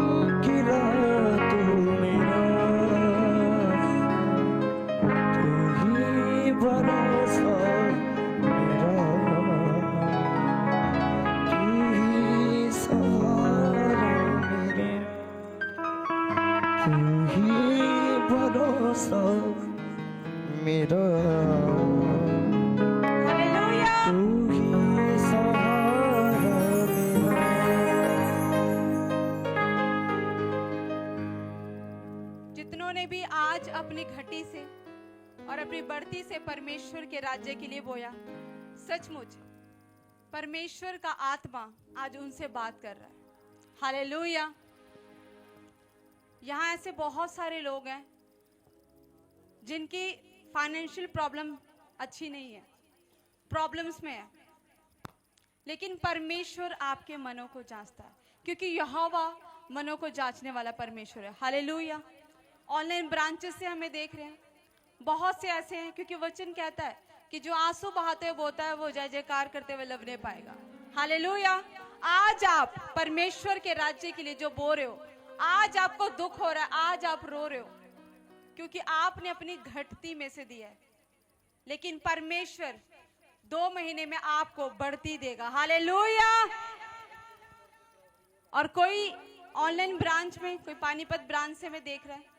किला तू मेरा। तू ही भरोसा मेरा, तू ही सहारा मेरा, तू ही भरोसा मेरा, तू ही सहारा मेरा। आज अपनी घटी से और अपनी बढ़ती से परमेश्वर के राज्य के लिए बोया, सचमुच परमेश्वर का आत्मा आज उनसे बात कर रहा है। हालेलुया। यहाँ ऐसे बहुत सारे लोग हैं जिनकी फाइनेंशियल प्रॉब्लम अच्छी नहीं है, प्रॉब्लम्स में है, लेकिन परमेश्वर आपके मनों को जांचता है, क्योंकि यहोवा मनों को जांचने वाला परमेश्वर है। हालेलुया। ऑनलाइन ब्रांचेस से हमें देख रहे हैं, बहुत से ऐसे हैं, क्योंकि वचन कहता है कि जो आंसू बहाते हुए बोता है वो जय जयकार करते हुए लवने पाएगा। हालेलुया। आज आप परमेश्वर के राज्य के लिए जो बो रहे हो, आज आपको दुख हो रहा है, आज आप रो रहे हो, क्योंकि आपने अपनी घटती में से दिया है, लेकिन परमेश्वर 2 महीने में आपको बढ़ती देगा। हालेलुया। और कोई ऑनलाइन ब्रांच में, कोई पानीपत ब्रांच से में देख रहा है,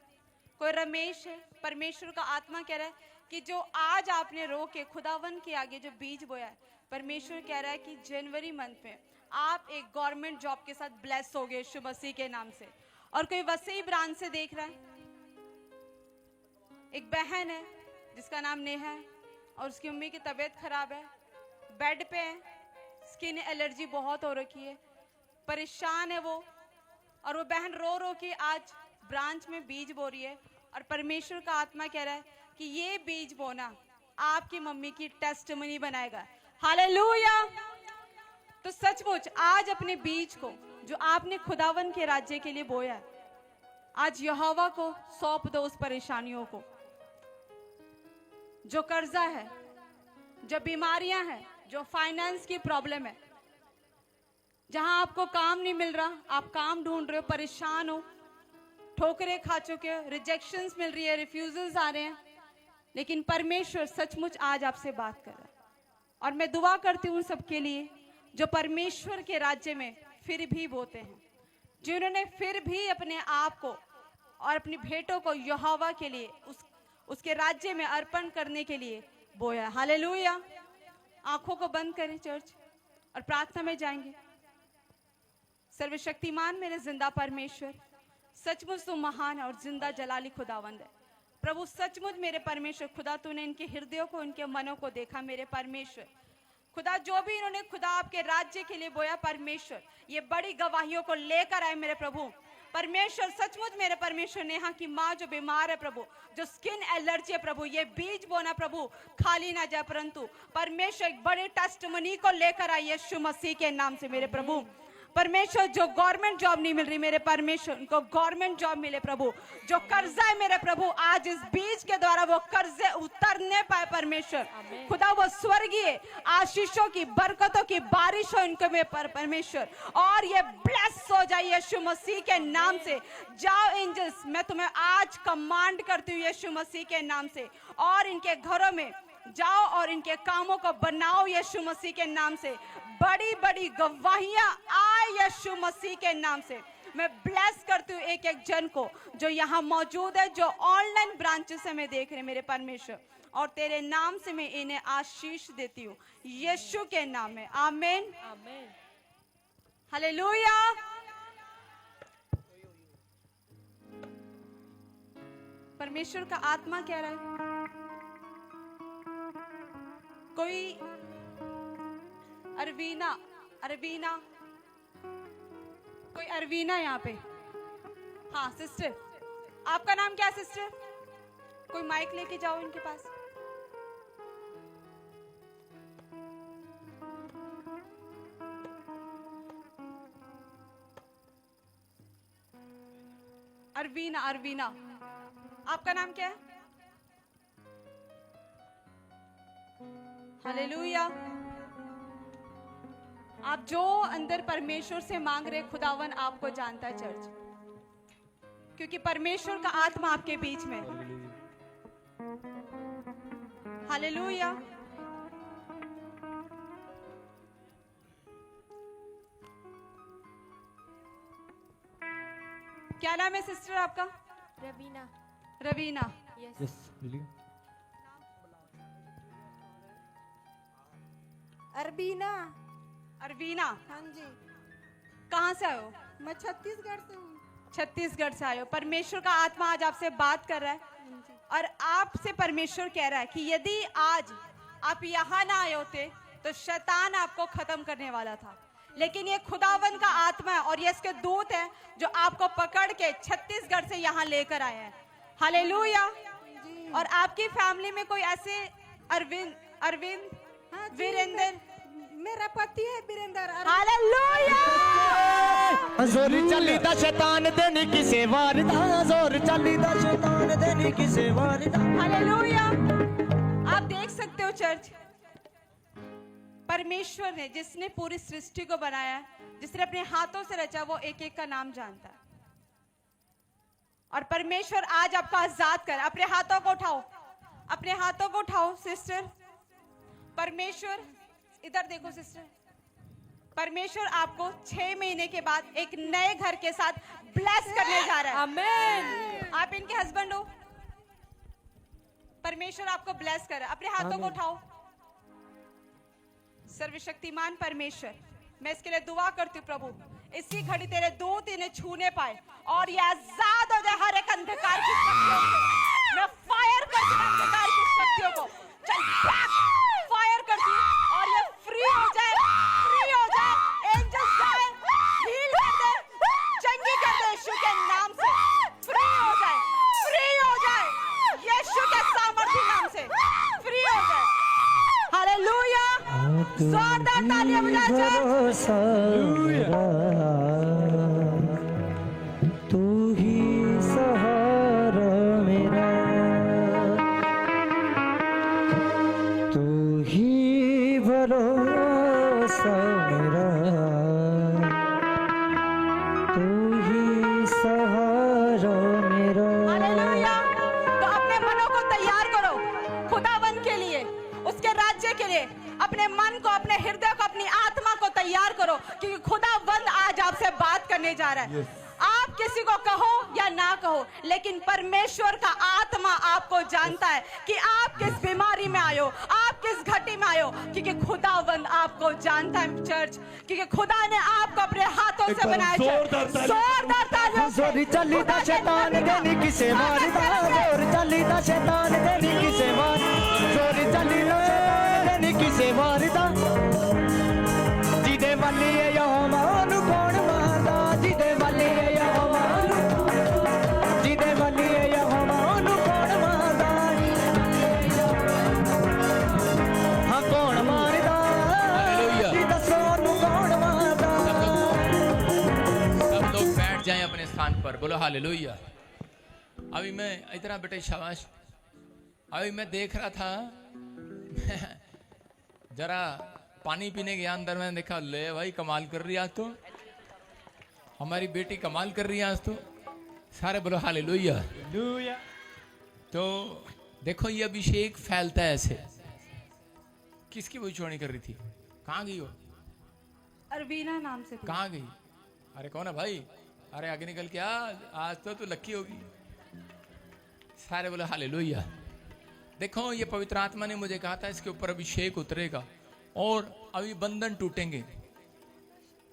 कोई रमेश है, परमेश्वर का आत्मा कह रहा है कि जो आज आपने रो के खुदावन के आगे जो बीज बोया है, परमेश्वर कह रहा है कि जनवरी मंथ में आप एक गवर्नमेंट जॉब के साथ ब्लेस होगे यीशु मसीह के नाम से। और कोई वसई ब्रांच से देख रहा है, एक बहन है जिसका नाम नेहा है और उसकी मम्मी की तबीयत खराब है, बेड पे है, स्किन एलर्जी बहुत हो रखी है, परेशान है वो, और वो बहन रो रो के आज ब्रांच में बीज बो रही है। और परमेश्वर का आत्मा कह रहा है कि ये बीज बोना आपकी मम्मी की टेस्टिमनी बनाएगा। हालेलुया। तो सचमुच आज अपने बीज को जो आपने खुदावन के राज्य के लिए बोया है, आज यहोवा को सौंप दो उस परेशानियों को, जो कर्जा है, जो बीमारियां हैं, जो फाइनेंस की प्रॉब्लम है, जहां आपको काम नहीं मिल रहा, आप काम ढूंढ रहे हो, परेशान हो, ठोकरें खा चुके हो, रिजेक्शंस मिल रही है, रिफ्यूजल्स आ रहे हैं, लेकिन परमेश्वर सचमुच आज आपसे बात कर रहा है। और मैं दुआ करती हूं सबके लिए जो परमेश्वर के राज्य में फिर भी बोते हैं, जिन्होंने फिर भी अपने आप को और अपनी भेंटों को यहोवा के लिए उसके राज्य में अर्पण करने के लिए बोया। हालेलुया। आंखों को बंद करें चर्च और प्रार्थना में जाएंगे। सर्वशक्तिमान मेरे जिंदा परमेश्वर, सचमुच तू महान और जिंदा जलाली खुदावंद है। प्रभु सचमुच मेरे परमेश्वर खुदा, तूने इनके हृदयों को, इनके मनों को देखा मेरे परमेश्वर खुदा, जो भी इन्होंने खुदा आपके राज्य के लिए बोया परमेश्वर, ये बड़ी गवाहियों को लेकर आए मेरे प्रभु परमेश्वर। सचमुच मेरे परमेश्वर, नेहा की माँ जो बीमार है प्रभु, जो स्किन एलर्जी है प्रभु, ये बीज बोना प्रभु खाली ना जाए, परंतु परमेश्वर एक बड़े टेस्टिमनी को लेकर आई यीशु मसीह के नाम से मेरे प्रभु परमेश्वर। जो गवर्नमेंट जॉब नहीं मिल रही मेरे परमेश्वर, उनको गवर्नमेंट जॉब मिले प्रभु। जो कर्जा है मेरे प्रभु, आज इस बीज के द्वारा वो कर्जे उतरने पाए परमेश्वर खुदा, वो स्वर्गीय आशीषों की, बरकतों की बारिश हो इनको में परमेश्वर, और ये ब्लेस हो जाए यीशु मसीह के नाम से। जाओ एंजल्स, मैं तुम्हें आज कमांड करती हूँ यीशु मसीह के नाम से, और इनके घरों में जाओ और इनके कामों को बनाओ यीशु मसीह के नाम से। बड़ी बड़ी गवाहियां आए यीशु मसीह के नाम से। मैं ब्लेस करती हूँ एक एक जन को जो यहाँ मौजूद है, जो ऑनलाइन ब्रांचेस से मैं देख रहे मेरे परमेश्वर, और तेरे नाम से मैं इन्हें आशीष देती हूँ यीशु के नाम में। आमीन। हालेलुया। परमेश्वर का आत्मा कह रहा है, कोई अरवीना कोई अरवीना यहाँ पे। हाँ सिस्टर, आपका नाम क्या है सिस्टर? कोई माइक लेके जाओ इनके पास। अरवीना, आपका नाम क्या है? हालेलुया। आप जो अंदर परमेश्वर से मांग रहे, खुदावन आपको जानता है चर्च, क्योंकि परमेश्वर का आत्मा आपके बीच में। हालेलुया। क्या नाम है सिस्टर आपका? रवीना। यस मिलिए। अरवीना। हाँ जी। कहाँ से आए हो? मैं छत्तीसगढ़ से हूँ। छत्तीसगढ़ से आए हो। परमेश्वर का आत्मा आज आपसे बात कर रहा है और आपसे परमेश्वर कह रहा है कि यदि आज आप यहाँ ना आए होते तो शैतान आपको खत्म करने वाला था, लेकिन ये खुदावन का आत्मा है और ये इसके दूत है जो आपको पकड़ के छत्तीसगढ़ से यहाँ लेकर आए हैं। हालेलुया। और आपकी फैमिली में कोई ऐसे अरविंद वीरेंद्र, मेरा पति है वीरेंद्र। हालेलुया। जोर चली दा शैतान देने की सेवा दा, जोर चली दा शैतान देने की सेवा दा। हालेलुया। आप देख सकते हो चर्च, परमेश्वर ने जिसने पूरी सृष्टि को बनाया है, जिसने अपने हाथों से रचा, वो एक एक का नाम जानता है। और परमेश्वर आज आपको आजाद कर, अपने हाथों को उठाओ, अपने हाथों को उठाओ सिस्टर। परमेश्वर इधर देखो सिस्टर, परमेश्वर आपको 6 महीने के बाद एक नए घर के साथ ब्लेस करने जा रहा है। आमीन। आप इनके हस्बैंड हो, परमेश्वर आपको ब्लेस कर रहा है। अपने हाथों को उठाओ। सर्वशक्तिमान परमेश्वर, मैं इसके लिए दुआ करती हूँ प्रभु, इसी घड़ी तेरे दूत इन्हें छूने पाए और ये आजाद हो जाए हर एक अंधकार की शक्तियों से। मैं फायर करती हूँ अंधकार की शक्तियों को, चल फायर करती हूँ और ये फ्री हो जाए, फ्री हो जाए। एंजल्स जाए, हील कर दे, चंगी कर दे यीशु के नाम से। फ्री हो जाए, फ्री हो जाए यीशु के सामर्थ्य नाम से, फ्री हो जाए। हालेलुया। जोरदार तालियां बजाओ। तू ही सहारा मेरा, तू ही भरोसा मेरा, तू ही सहारा मेरा। हालेलुया। तो अपने मनों को तैयार करो खुदावन के लिए, उसके राज्य के लिए। अपने मन को, अपने हृदय को, अपनी आत्मा को तैयार करो, क्योंकि खुदावंद आज आपसे बात करने जा रहा है। आप किसी को कहो या ना कहो, लेकिन परमेश्वर का आत्मा आपको जानता है कि आप किस बीमारी में आए हो, आप किस घटी में आए हो, क्योंकि खुदावंद आपको जानता है चर्च, क्योंकि खुदा ने आपको अपने हाथों से बनाया। जोरदार तालियों से। जोर चली दा शैतान देने की सेवा दा, जोर चली दा शैतान देने की सेवा, जोर चली दा शैतान देने की सेवा दा। जिदे वाली है यहोवा नु कौन मारदा, जिदे वाली है यहोवा, जिदे वाली है यहोवा नु कौन मारदा, हाँ कौन मारदा, जिदा सोनू कौन मारदा। सब लोग बैठ जाएं अपने स्थान पर, बोलो हालेलुया। अभी मैं इतना बेटे शाबाश, अभी मैं देख रहा था जरा पानी पीने के अंदर मैंने देखा, ले भाई कमाल कर रही है आज तो, हमारी बेटी कमाल कर रही है आज तो। सारे बोलो हालेलुया। तो देखो ये अभिषेक फैलता है ऐसे। किसकी भविष्यवाणी कर रही थी? कहाँ गई हो? अरवीना नाम से। कहाँ गई? अरे कौन है भाई? अरे आगे निकल के आज तो तू लक्की होगी। सारे बोलो हालेलुया। देखो ये पवित्र आत्मा ने मुझे कहा था इसके ऊपर अभिषेक उतरेगा और अभी बंधन टूटेंगे।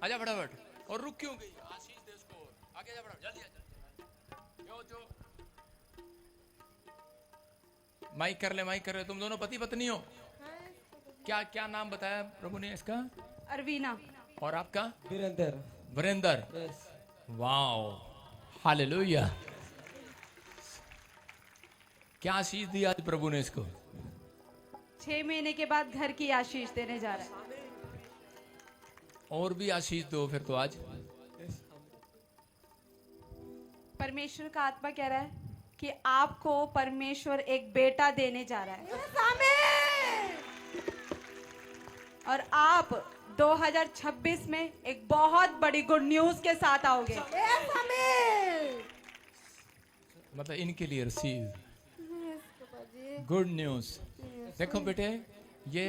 आजा फटाफट। और रुक क्यों गई? आशीष दे उसको, आगे जा फटाफट, जल्दी आ। जो माइक कर ले। तुम दोनों पति पत्नी हो? क्या क्या नाम बताया प्रभु ने इसका? अरवीना। और आपका? वीरेंद्र। Wow, hallelujah. क्या आशीष दी आज प्रभु ने इसको? 6 महीने के बाद घर की आशीष देने जा रहा है। और भी आशीष दो फिर तो आज। परमेश्वर का आत्मा कह रहा है कि आपको परमेश्वर एक बेटा देने जा रहा है। और आप 2026 में एक बहुत बड़ी गुड न्यूज के साथ आओगे। मतलब इनके लिए रिसीव गुड न्यूज। देखो बेटे, ये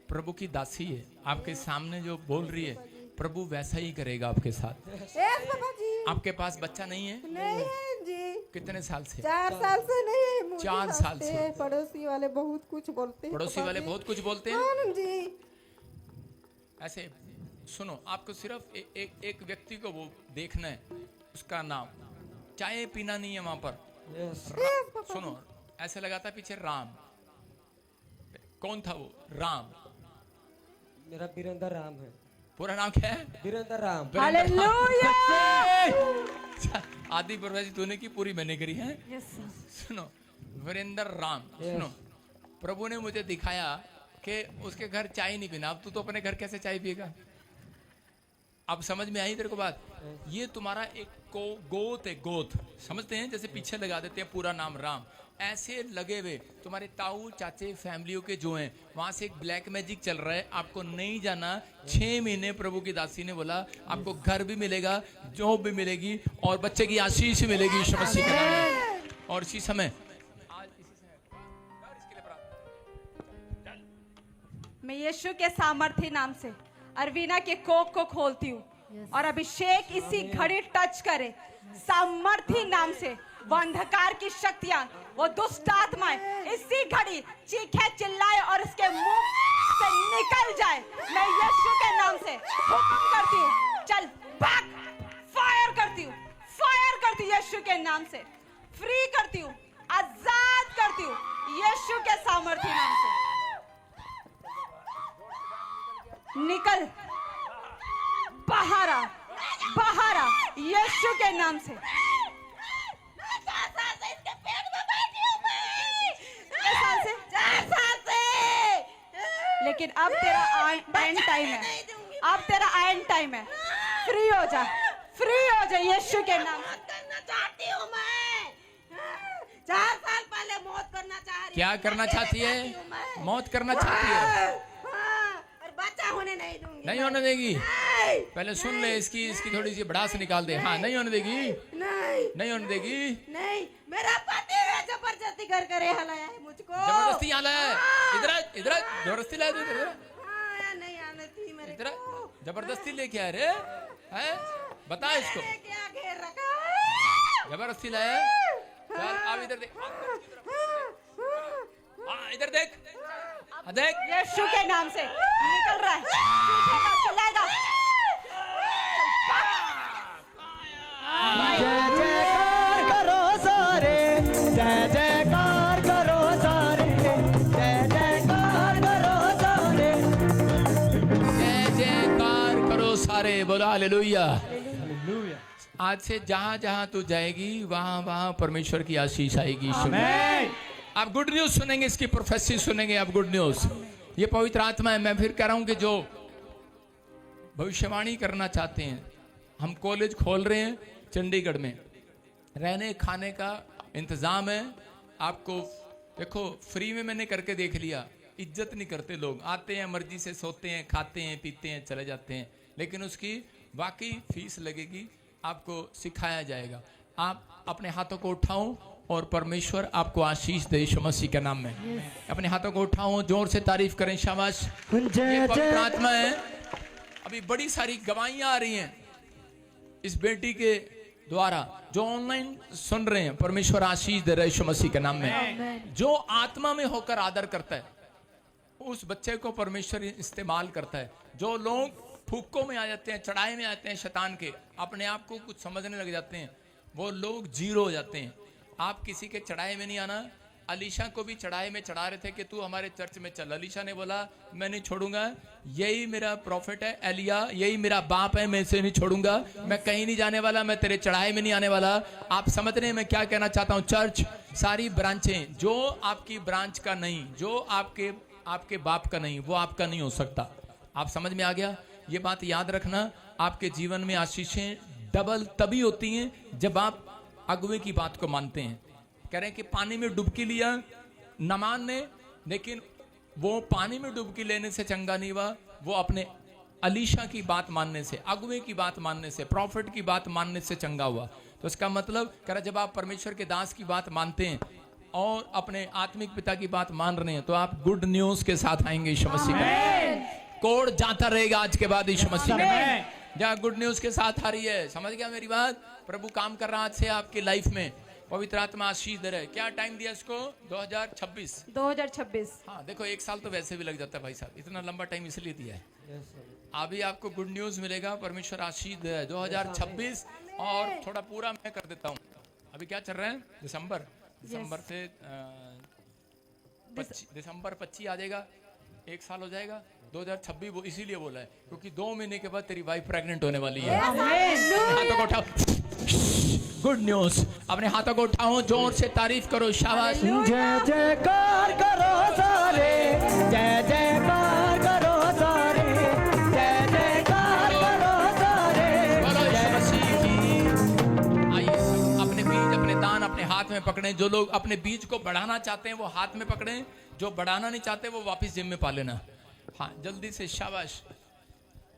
प्रभु की दासी है, आपके सामने जो बोल रही है, प्रभु वैसा ही करेगा आपके साथ। आपके पास बच्चा नहीं है? नहीं है जी। कितने साल से? 4 साल से नहीं। 4 साल से। पड़ोसी वाले बहुत कुछ बोलते हैं। पड़ोसी वाले बहुत कुछ बोलते हैं? हाँ जी। ऐसे सुनो, आपको सिर्फ एक व्यक्ति को वो देखना है, उसका नाम। चाय पीना नहीं है वहां पर, सुनो, ऐसे लगा था पीछे राम। कौन था वो? राम। मेरा वीरेंद्र राम है। पूरा नाम क्या है? वीरेंद्र राम। हालेलुया। आदि प्रोफेसी तूने की, पूरी मैंने करी है। सुनो, वीरेंद्र राम। सुनो, प्रभु ने मुझे दिखाया कि उसके घर चाय नहीं पीना। अब तू तो अपने घर कैसे चाय पिएगा? अब समझ में आई तेरे को बात? ये तुम्हारा एक गोत है, गोत समझते हैं, जैसे पीछे लगा देते हैं पूरा नाम राम, ऐसे लगे हुए तुम्हारे ताऊ चाचे फैमिलियों के जो हैं, वहां से एक ब्लैक मैजिक चल रहा है। आपको नहीं जाना, 6 महीने प्रभु की दासी ने बोला आपको घर भी मिलेगा, जॉब भी मिलेगी और बच्चे की आशीष भी मिलेगी यीशु मसीह के नाम में। और इसी समय मैं यीशु के सामर्थ्य नाम से अरवीना के कोख को खोलती हूँ और अभिषेक इसी घड़ी टच करे। सामर्थ्य नाम से वो अंधकार की शक्तियां, वो दुष्ट आत्माएं इसी घड़ी चीखे चिल्लाए और उसके मुंह से निकल जाए। मैं यीशु के नाम से हुक्म करती हूँ, चल भाग। फायर करती हूँ, फायर करती हूँ यीशु के नाम से। फ्री करती हूँ, आजाद करती हूँ यीशु के सामर्थ्य नाम से। निकल, बाहर आ, बाहर आ यीशु के नाम से। लेकिन अब तेरा एंड टाइम है, अब तेरा एंड टाइम है। फ्री हो जा, फ्री हो जा यीशु के नाम से। करना चाहती हूँ मैं, 4 साल पहले मौत करना चाह रही। क्या करना चाहती है? मौत करना चाहती है, बच्चा होने नहीं दूंगी। नहीं होने देगी। पहले सुन ले, इसकी थोड़ी सी भड़ास निकाल दे। हाँ, नहीं होने देगी, नहीं होने देगी। नहीं, मेरा पति है जबरदस्ती घर करे हलाया है मुझको। जबरदस्ती यहाँ लाया है? इधर जबरदस्ती लाया तू? नहीं आने थी मेरे इधर जबरदस्ती लेके आया रे? है? बता इसको। क्या घेर रखा है? जबरदस्ती लाया? चल अब इधर देख, हाँ इधर देख, देख यीशु के नाम से निकल रहा है, चलेगा। जय जयकार करो सारे, जय जयकार करो सारे, जय जयकार करो सारे, जय जयकार करो सारे। बोलो हालेलुया। आज से जहां जहां तू जाएगी वहां वहां परमेश्वर की आशीष आएगी। आप गुड न्यूज सुनेंगे, इसकी प्रोफेसी सुनेंगे आप। गुड न्यूज, ये पवित्र आत्मा है। मैं फिर कह रहा हूं कि जो भविष्यवाणी करना चाहते हैं, हम कॉलेज खोल रहे हैं चंडीगढ़ में, रहने खाने का इंतजाम है आपको। देखो फ्री में मैंने करके देख लिया, इज्जत नहीं करते लोग। आते हैं मर्जी से, सोते हैं, खाते हैं, पीते हैं, चले जाते हैं, लेकिन उसकी वाकई फीस लगेगी, आपको सिखाया जाएगा। आप अपने हाथों को उठाओ और परमेश्वर आपको आशीष दे यीशु मसीह के नाम में। अपने हाथों को उठाओ, जोर से तारीफ करें, शाबाश। ये पवित्र आत्मा है। अभी बड़ी सारी गवाहियां आ रही हैं इस बेटी के द्वारा, जो ऑनलाइन सुन रहे हैं। परमेश्वर आशीष दे रहे यीशु मसीह के नाम में। जो आत्मा में होकर आदर करता है उस बच्चे को परमेश्वर इस्तेमाल करता है। जो लोग फूकों में आ जाते हैं, चढ़ाए में आते हैं शैतान के, अपने आप को कुछ समझने लग जाते हैं, वो लोग जीरो हो जाते हैं। आप किसी के चढ़ाए में नहीं आना। अलीशा को भी चढ़ाए में चढ़ा रहे थे कि तू हमारे चर्च में चल। अलीशा ने बोला मैं नहीं छोड़ूंगा, यही मेरा प्रॉफिट है एलिया, यही मेरा बाप है, मैं इसे नहीं छोड़ूंगा, मैं कहीं नहीं जाने वाला, मैं तेरे चढ़ाए में नहीं आने वाला। आप समझ रहे हैं मैं क्या कहना चाहता हूँ? चर्च सारी ब्रांचें, जो आपकी ब्रांच का नहीं, जो आपके बाप का नहीं, वो आपका नहीं हो सकता। आप समझ में आ गया? ये बात याद रखना। आपके जीवन में आशीषें डबल तभी होती हैं जब आप अगुवे की बात को मानते हैं। कह रहे हैं कि पानी में डुबकी लिया नामान ने, लेकिन वो पानी में डुबकी लेने से चंगा नहीं हुआ, वो अपने अलीशा की बात मानने से, अगुवे की बात मानने से, प्रॉफिट की बात मानने से चंगा हुआ। तो इसका मतलब कह रहा जब आप परमेश्वर के दास की बात मानते हैं और अपने आत्मिक पिता की बात मान रहे हैं, तो आप गुड न्यूज के साथ आएंगे यीशु मसीह में। कोड जाता रहेगा आज के बाद यीशु मसीह में, जहाँ गुड न्यूज के साथ आ रही है। समझ गया मेरी बात? प्रभु काम कर रहा है आज से आपकी लाइफ में। पवित्र आत्मा आशीष दे रहे। क्या टाइम दिया इसको? 2026। हाँ देखो, 1 साल तो वैसे भी लग जाता है भाई साहब, इतना लंबा टाइम इसलिए दिया है। अभी आपको गुड न्यूज मिलेगा, परमेश्वर आशीष दे रहा है। 2026 और थोड़ा पूरा मैं कर देता हूँ। अभी क्या चल रहा है? दिसंबर से दिसंबर 25 आ जाएगा, 1 साल हो जाएगा 2026। वो इसीलिए बोला है क्योंकि 2 महीने के बाद तेरी वाइफ प्रेग्नेंट होने वाली है। हाथों को उठाओ, गुड न्यूज। अपने हाथों को उठाओ, जोर से तारीफ करो, शाबाश। जय जयकार करो सारे, जय जयकार करो सारे, जय जयकार करो सारे। बोलो यीशु मसीह की। आइए अपने बीज, अपने दान अपने हाथ में पकड़ें। जो लोग अपने बीज को बढ़ाना चाहते हैं वो हाथ में पकड़ें, जो बढ़ाना नहीं चाहते वो वापस जिम में पा लेना। हाँ जल्दी से, शाबाश।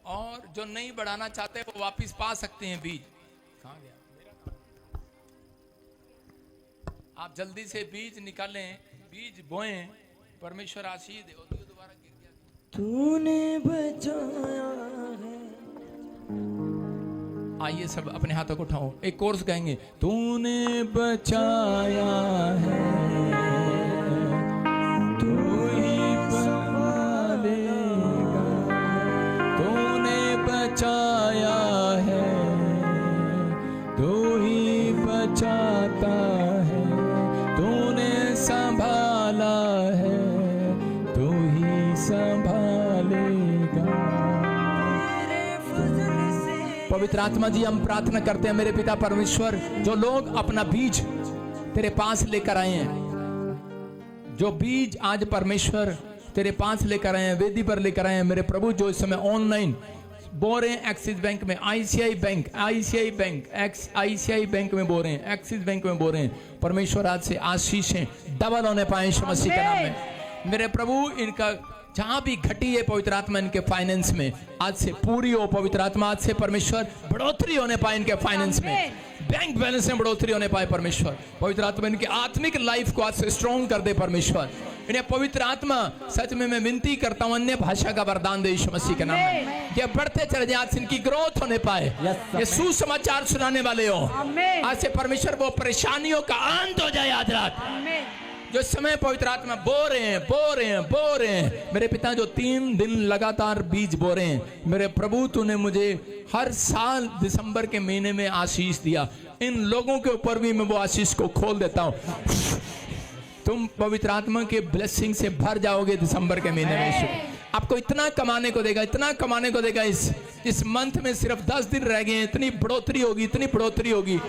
और जो नहीं बढ़ाना चाहते वो वापस पा सकते हैं बीज। कहाँ गया? आप जल्दी से बीज निकालें, बीज बोएं, परमेश्वर आशीष दे। दोबारा गिर गया। तूने बचाया है। आइए सब अपने हाथों को उठाओ, एक कोर्स गाएंगे। तूने बचाया है, तू ही संभालेगा। तूने बचाया है, तू ही बचाता है। तूने संभाला है, तू ही संभालेगा। पवित्र आत्मा जी, हम प्रार्थना करते हैं मेरे पिता परमेश्वर, जो लोग अपना बीज तेरे पास लेकर आए हैं, जो बीज आज परमेश्वर तेरे पास लेकर आए हैं, वेदी पर लेकर आए हैं मेरे प्रभु, जो इस समय ऑनलाइन बो रहे हैं एक्सिस बैंक में, आईसीआई बैंक में बो रहे हैं, एक्सिस बैंक में बो रहे हैं। परमेश्वर आज से आशीषें डबल होने पाए यीशु मसीह के नाम में। मेरे प्रभु, इनका जहां भी घटी है पवित्र आत्मा इनके फाइनेंस में, आज से पूरी हो पवित्र आत्मा। आज से परमेश्वर बढ़ोतरी होने पाए इनके फाइनेंस में, बैंक बैलेंस में बढ़ोतरी होने पाए परमेश्वर। पवित्र आत्मा इनके आत्मिक लाइफ को आज से स्ट्रॉन्ग कर दे परमेश्वर। इन्हें पवित्र आत्मा सच में मैं विनती करता हूं, अन्य भाषा का वरदान दे यीशु मसीह के नाम में। ये बढ़ते चले जाए, आज से इनकी ग्रोथ होने पाए, ये सुसमाचार सुनाने वाले हो। आज से परमेश्वर वो परेशानियों का अंत हो जाए आज रात। जो समय पवित्र आत्मा बो रहे हैं मेरे पिता, जो 3 दिन लगातार बीज बो रहे हैं मेरे प्रभु, तूने मुझे हर साल दिसंबर के महीने में आशीष दिया। इन लोगों के ऊपर भी मैं वो आशीष को खोल देता हूँ। तुम पवित्र आत्मा के ब्लेसिंग से भर जाओगे दिसंबर के महीने में। आपको इतना कमाने को देगा, इतना कमाने को देगा। इस मंथ में सिर्फ 10 दिन रह गए हैं, इतनी बढ़ोतरी होगी, इतनी बढ़ोतरी होगी।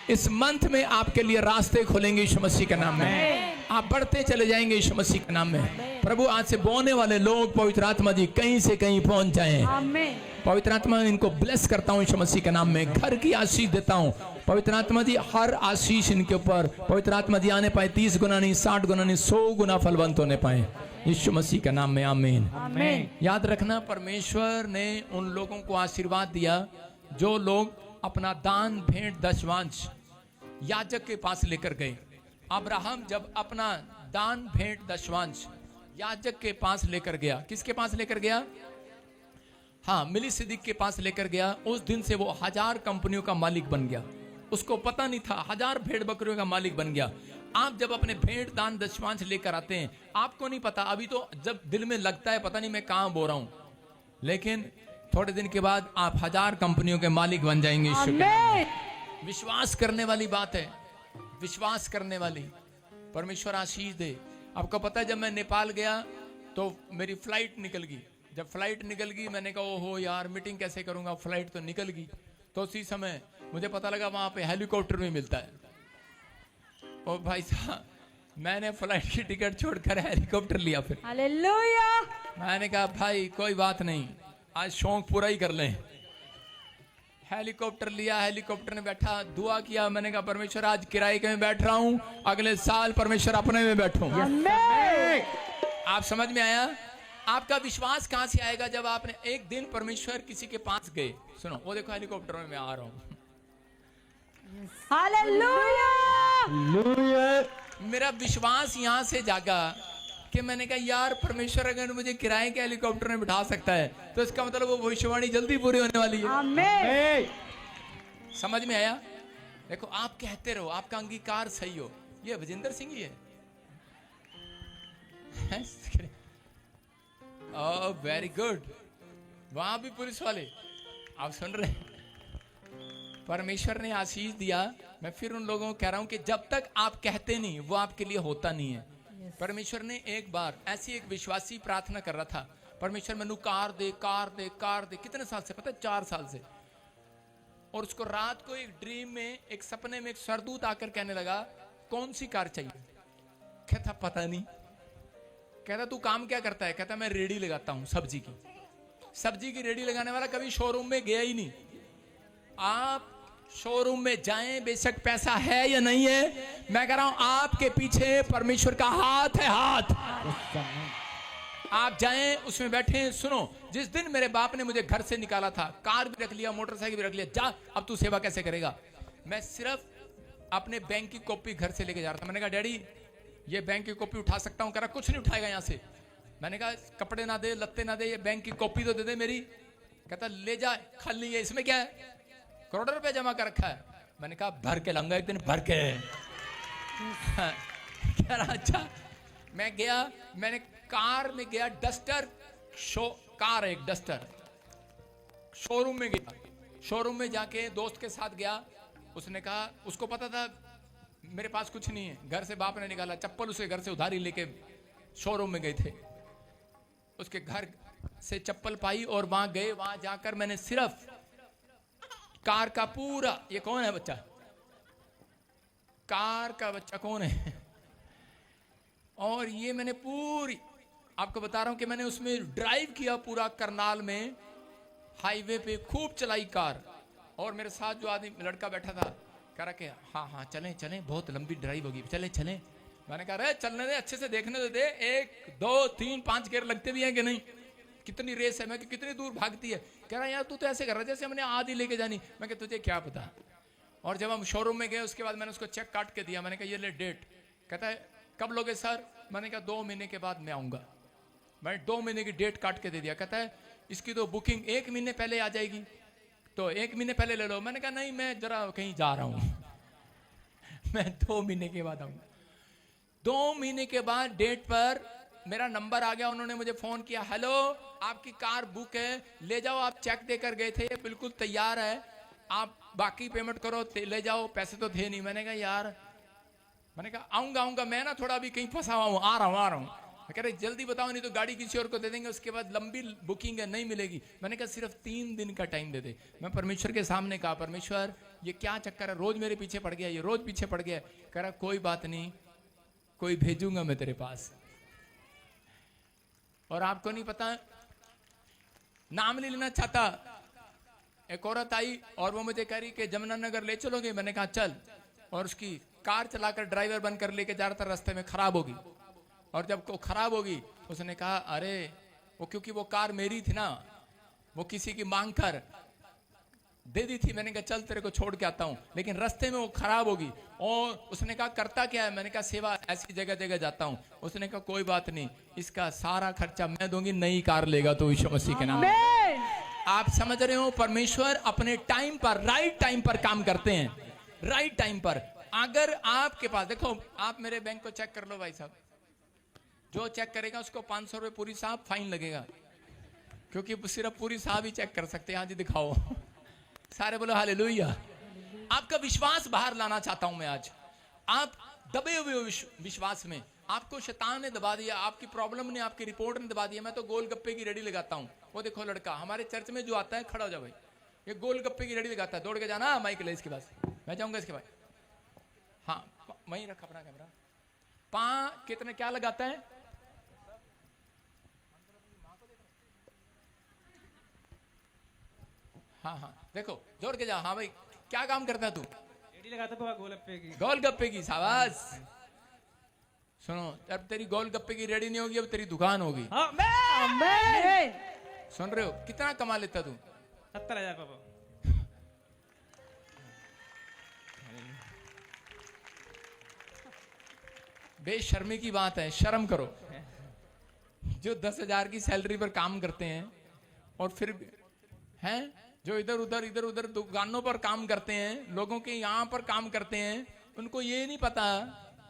इस मंथ में आपके लिए रास्ते खोलेंगे यीशु मसीह के नाम में। आप बढ़ते चले जाएंगे यीशु मसीह के नाम में। प्रभु, आज से बोने वाले लोग पवित्र आत्मा जी कहीं से कहीं पहुंच जाएं। पवित्र आत्मा इनको ब्लेस करता हूं यीशु मसीह के नाम में। घर की आशीष देता हूं पवित्र आत्मा जी, हर आशीष इनके ऊपर पवित्र आत्मा जी आने पाए, 30 गुना नहीं, 60 गुना नहीं, 100 गुना फलवंत होने पाए यीशु मसीह के नाम में। आमीन। याद रखना, परमेश्वर ने उन लोगों को आशीर्वाद दिया जो लोग अपना दान, भेंट, दशवांश याजक के पास लेकर गए। अब्राहम जब अपना दान, भेंट, दशवांश याजक के पास लेकर गया, किसके पास लेकर गया? हाँ, मिलीसिदिक के पास लेकर गया। उस दिन से वो 1000 कंपनियों का मालिक बन गया। उसको पता नहीं था, 1000 भेड़ बकरियों का मालिक बन गया। आप जब अपने भेंट, दान, दशवांश लेकर आते हैं, आपको नहीं पता, अभी तो जब दिल में लगता है पता नहीं मैं कहाँ बो रहा हूँ, लेकिन थोड़े दिन के बाद आप 1000 कंपनियों के मालिक बन जाएंगे। विश्वास करने वाली बात है, विश्वास करने वाली। परमेश्वर आशीष दे। आपको पता है, जब मैं नेपाल गया तो मेरी फ्लाइट निकल गई। जब फ्लाइट निकल गई, मैंने कहा ओहो यार, मीटिंग कैसे करूंगा, फ्लाइट तो निकल गई। तो उसी समय मुझे पता लगा वहां पे हेलीकॉप्टर भी मिलता है। ओ भाई साहब, मैंने फ्लाइट की टिकट छोड़कर हेलीकॉप्टर लिया। फिर हालेलुया। मैंने कहा भाई कोई बात नहीं, आज शौक पूरा ही कर लें। हेलीकॉप्टर लिया, हेलीकॉप्टर में बैठा, दुआ किया। मैंने कहा परमेश्वर, आज किराए के में बैठ रहा हूँ, अगले साल परमेश्वर अपने में बैठूं। आप समझ में आया? आपका विश्वास कहां से आएगा? जब आपने एक दिन परमेश्वर किसी के पास गए। सुनो, वो देखो हेलीकॉप्टर में मैं आ रहा हूँ। हालेलुया। मेरा विश्वास यहां से जागा कि मैंने कहा यार, परमेश्वर अगर मुझे किराए के हेलीकॉप्टर में बिठा सकता है तो इसका मतलब वो भविष्यवाणी जल्दी पूरी होने वाली है। आमीन। समझ में आया? देखो, आप कहते रहो, आपका अंगीकार सही हो। ये विजेंद्र सिंह ही है। Oh very good. वहां भी पुलिस वाले, आप सुन रहे हैं? परमेश्वर ने आशीष दिया। मैं फिर उन लोगों को कह रहा हूं कि जब तक आप कहते नहीं वो आपके लिए होता नहीं है। परमेश्वर ने एक बार ऐसी एक विश्वासी प्रार्थना कर रहा था, परमेश्वर मैनू कार दे, कार दे, कार दे। कितने साल से पता है? 4 साल से। और उसको रात को एक ड्रीम में, एक सपने में एक सरदूत आकर कहने लगा कौन सी कार चाहिए? कहता पता नहीं। कहता तू काम क्या करता है? कहता मैं रेडी लगाता हूं सब्जी की। सब्जी की रेडी लगाने वाला कभी शोरूम में गया ही नहीं। आप शोरूम में जाएं, बेशक पैसा है या नहीं है, मैं कह रहा हूं आपके पीछे परमेश्वर का हाथ है, हाथ। आप जाएं, उसमें बैठे। सुनो, जिस दिन मेरे बाप ने मुझे घर से निकाला था, कार भी रख लिया, मोटरसाइकिल भी रख लिया, जा अब तू सेवा कैसे करेगा? मैं सिर्फ अपने बैंक की कॉपी घर से लेके जा रहा था। मैंने कहा डैडी ये बैंक की कॉपी उठा सकता हूं? कह रहा कुछ नहीं उठाएगा यहां से। मैंने कहा कपड़े ना दे, लत्ते ना दे, ये बैंक की कॉपी तो दे दे मेरी। कहता ले जा, खाली है, इसमें क्या है? करोड़ों रुपए जमा कर रखा है। मैंने कहा भर के लाऊंगा एक दिन, भर के। कह रहा अच्छा। मैं गया, मैंने कार में गया, डस्टर कार है एक डस्टर। शोरूम में गया, शोरूम में जाके दोस्त के साथ गया। उसने कहा, उसको पता था मेरे पास कुछ नहीं है, घर से बाप ने निकाला, चप्पल उसे घर से उधारी लेके शोरूम में गए थे। उसके घर से चप्पल पाई और वहां गए। वहां जाकर मैंने सिर्फ कार का पूरा, ये कौन है बच्चा? कार का बच्चा कौन है? और ये मैंने पूरी आपको बता रहा हूं कि मैंने उसमें ड्राइव किया पूरा करनाल में, हाईवे पे खूब चलाई कार। और मेरे साथ जो आदमी लड़का बैठा था कह रहा कि हाँ हाँ चलें चलें, बहुत लंबी ड्राइव होगी, चलें चलें। मैंने कहा अरे चलने दे, अच्छे से देखने तो दे, 1 2 3 5 गियर लगते भी हैं कि नहीं, कितनी रेस है, मैं कितनी दूर भागती है। कह रहा यार तू तो ऐसे कर रहा जैसे हमने आधी लेके जानी। मैं कहा तुझे क्या पता। और जब हम शोरूम में गए उसके बाद मैंने उसको चेक काट के दिया। मैंने कहा ये ले डेट। कहता है कब लोगे सर? मैंने कहा 2 महीने के बाद मैं आऊंगा। मैंने 2 महीने की डेट काट के दे दिया। कहता है इसकी तो बुकिंग 1 महीने पहले आ जाएगी, तो 1 महीने पहले ले लो। मैंने कहा नहीं, मैं जरा कहीं जा रहा हूं, मैं 2 महीने के बाद आऊंगा। 2 महीने के बाद डेट पर मेरा नंबर आ गया। उन्होंने मुझे फोन किया, हेलो आपकी कार बुक है, ले जाओ, आप चेक देकर गए थे, बिल्कुल तैयार है, आप बाकी पेमेंट करो, ले जाओ, पैसे तो थे नहीं। मैंने कहा यार, मैंने कहा आऊंगा, मैं ना थोड़ा अभी कहीं फंसा हुआ हूँ, आ रहा हूँ। कह रहे जल्दी बताओ नहीं तो गाड़ी किसी और को दे देंगे, उसके बाद लंबी बुकिंग है, नहीं मिलेगी। मैंने कहा सिर्फ 3 दिन का टाइम दे दे। मैं परमेश्वर के सामने कहा, परमेश्वर ये क्या चक्कर है, रोज मेरे पीछे पड़ गया, ये रोज पीछे पड़ गया। कह रहा कोई बात नहीं, कोई भेजूंगा मैं तेरे पास। और आपको नहीं पता, नाम नहीं लेना चाहता, एक औरत आई और वो मुझे कह रही कि जमुनानगर ले चलोगे? मैंने कहा चल। और उसकी कार चलाकर ड्राइवर बनकर लेके जा रहा था, रास्ते में खराब होगी। और जब वो खराब होगी उसने कहा अरे वो, क्योंकि वो कार मेरी थी ना, वो किसी की मांग कर दे दी थी। मैंने कहा चल तेरे को छोड़ के आता हूं, लेकिन रास्ते में वो खराब होगी। और उसने कहा करता क्या है? मैंने कहा सेवा, ऐसी जगह जगह जाता हूं। उसने कहा कोई बात नहीं, इसका सारा खर्चा मैं दूंगी, नई कार लेगा तो यीशु मसीह के नाम। आप समझ रहे हो, परमेश्वर अपने टाइम पर, राइट टाइम पर काम करते हैं, राइट टाइम पर। अगर आपके पास, देखो आप मेरे बैंक को चेक कर लो भाई साहब, जो चेक करेगा उसको 500 रुपए पूरी साहब फाइन लगेगा, क्योंकि सिर्फ पूरी साहब ही चेक कर सकते हैं। हाँ जी दिखाओ, सारे बोलो हालेलुया। आपका विश्वास बाहर लाना चाहता हूं मैं आज। आप दबे हुए विश्वास में, आपको शैतान ने दबा दिया, आपकी प्रॉब्लम ने, आपकी रिपोर्ट ने दबा दिया। मैं तो गोलगप्पे की रेडी लगाता हूं। वो देखो लड़का हमारे चर्च में जो आता है, खड़ा हो जाओ भाई, ये गोलगप्पे की रेडी लगाता है, दौड़ के जाना माइक ले इसके पास, मैं जाऊंगा इसके पास। हाँ वहीं रखा अपना कैमरा। कितने क्या लगाता है? हाँ देखो जोड़ के जाओ। हाँ भाई क्या काम करता है तू? रेडी लगाता पापा गोलगप्पे की। गोलगप्पे की, शाबाश। सुनो, अब तेरी गोलगप्पे की रेडी नहीं होगी, अब तेरी दुकान होगी। सुन रहे हो कितना कमा लेता तू? 70,000 पापा। बेशर्मी की बात है, शर्म करो। जो 10,000 की सैलरी पर काम करते हैं और फिर हैं जो इधर उधर दुकानों पर काम करते हैं, लोगों के यहाँ पर काम करते हैं, उनको ये नहीं पता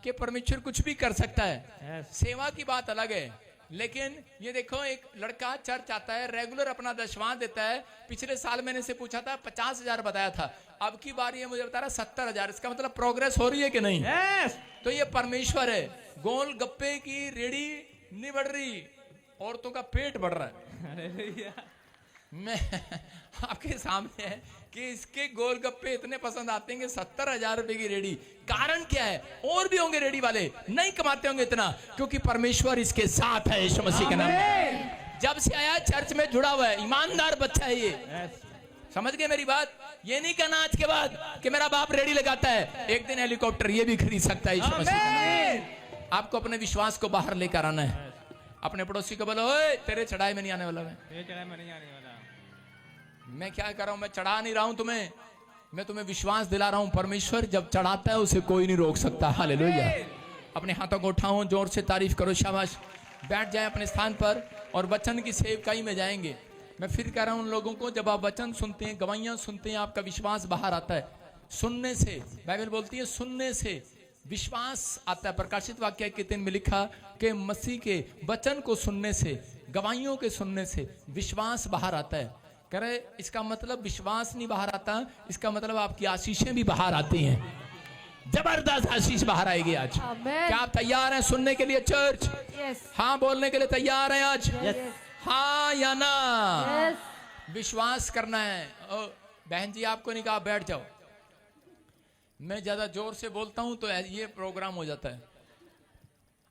कि परमेश्वर कुछ भी कर सकता है। सेवा की बात अलग है, लेकिन ये देखो, एक लड़का चर्च आता है, रेगुलर अपना दशवां देता है। पिछले साल मैंने इसे पूछा था, 50,000 बताया था, अब की बार ये मुझे बता रहा 70,000। इसका मतलब प्रोग्रेस हो रही है कि नहीं? तो ये परमेश्वर है। गोल गप्पे की रेडी नहीं बढ़ रही, औरतों का पेट बढ़ रहा है। मैं आपके सामने है कि इसके गोलगप्पे इतने पसंद आते हैं कि 70,000 रुपए की रेडी। कारण क्या है? और भी होंगे रेडी वाले, नहीं कमाते होंगे इतना, क्योंकि परमेश्वर इसके साथ है यीशु मसीह के नाम में। जब से आया चर्च में जुड़ा हुआ है, ईमानदार बच्चा है ये। समझ गए मेरी बात? ये नहीं कहना आज के बाद कि मेरा बाप रेडी लगाता है, एक दिन हेलीकॉप्टर ये भी खरीद सकता है यीशु मसीह। आपको अपने विश्वास को बाहर लेकर आना है। अपने पड़ोसी को बोलो, ओए तेरे चढ़ाई में नहीं आने वाला मैं क्या कर रहा हूं? मैं चढ़ा नहीं रहा हूं तुम्हें, मैं तुम्हें विश्वास दिला रहा हूं। परमेश्वर जब चढ़ाता है उसे कोई नहीं रोक सकता। हालेलुया। अपने हाथों को उठाओ, जोर से तारीफ करो, शाबाश। बैठ जाए अपने स्थान पर और वचन की सेवकाई में जाएंगे। मैं फिर कह रहा हूं उन लोगों को, जब आप वचन सुनते हैं, गवाहियां सुनते हैं, आपका विश्वास बाहर आता है। सुनने से, बाइबल बोलती है सुनने से विश्वास आता है। प्रकाशित वाक्य के 3 में लिखा कि मसीह के वचन को सुनने से, गवाहियों के सुनने से विश्वास बाहर आता है। कह रहे इसका मतलब विश्वास नहीं बाहर आता, इसका मतलब आपकी आशीषें भी बाहर आती हैं। जबरदस्त आशीष बाहर आएगी आज। क्या आप तैयार हैं सुनने के लिए चर्च? हाँ बोलने के लिए तैयार हैं आज? हाँ या ना? विश्वास करना है। बहन जी आपको नहीं कहा बैठ जाओ, मैं ज्यादा जोर से बोलता हूं तो ये प्रोग्राम हो जाता है।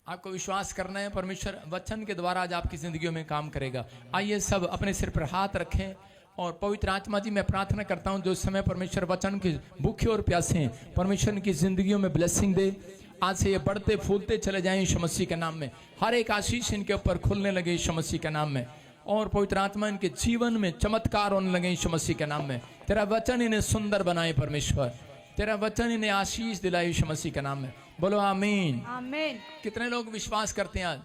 आपको विश्वास करना है, परमेश्वर वचन के द्वारा आज आपकी जिंदगियों में काम करेगा। आइए सब अपने सिर पर हाथ रखें और पवित्र आत्मा जी मैं प्रार्थना करता हूं जो इस समय परमेश्वर वचन के भूखे और प्यासे हैं, परमेश्वर इनकी जिंदगियों में ब्लेसिंग दे। आज से ये बढ़ते फूलते चले जाएं यीशु मसीह के नाम में। हर एक आशीष इनके ऊपर खुलने लगे यीशु मसीह के नाम में, और पवित्र आत्मा इनके जीवन में चमत्कार होने लगे यीशु मसीह के नाम में। तेरा वचन इन्हें सुंदर बनाए परमेश्वर, तेरा वचन इन्हें आशीष दिलाए यीशु मसीह के नाम में। बोलो आमीन। आमीन। कितने लोग विश्वास करते हैं आज?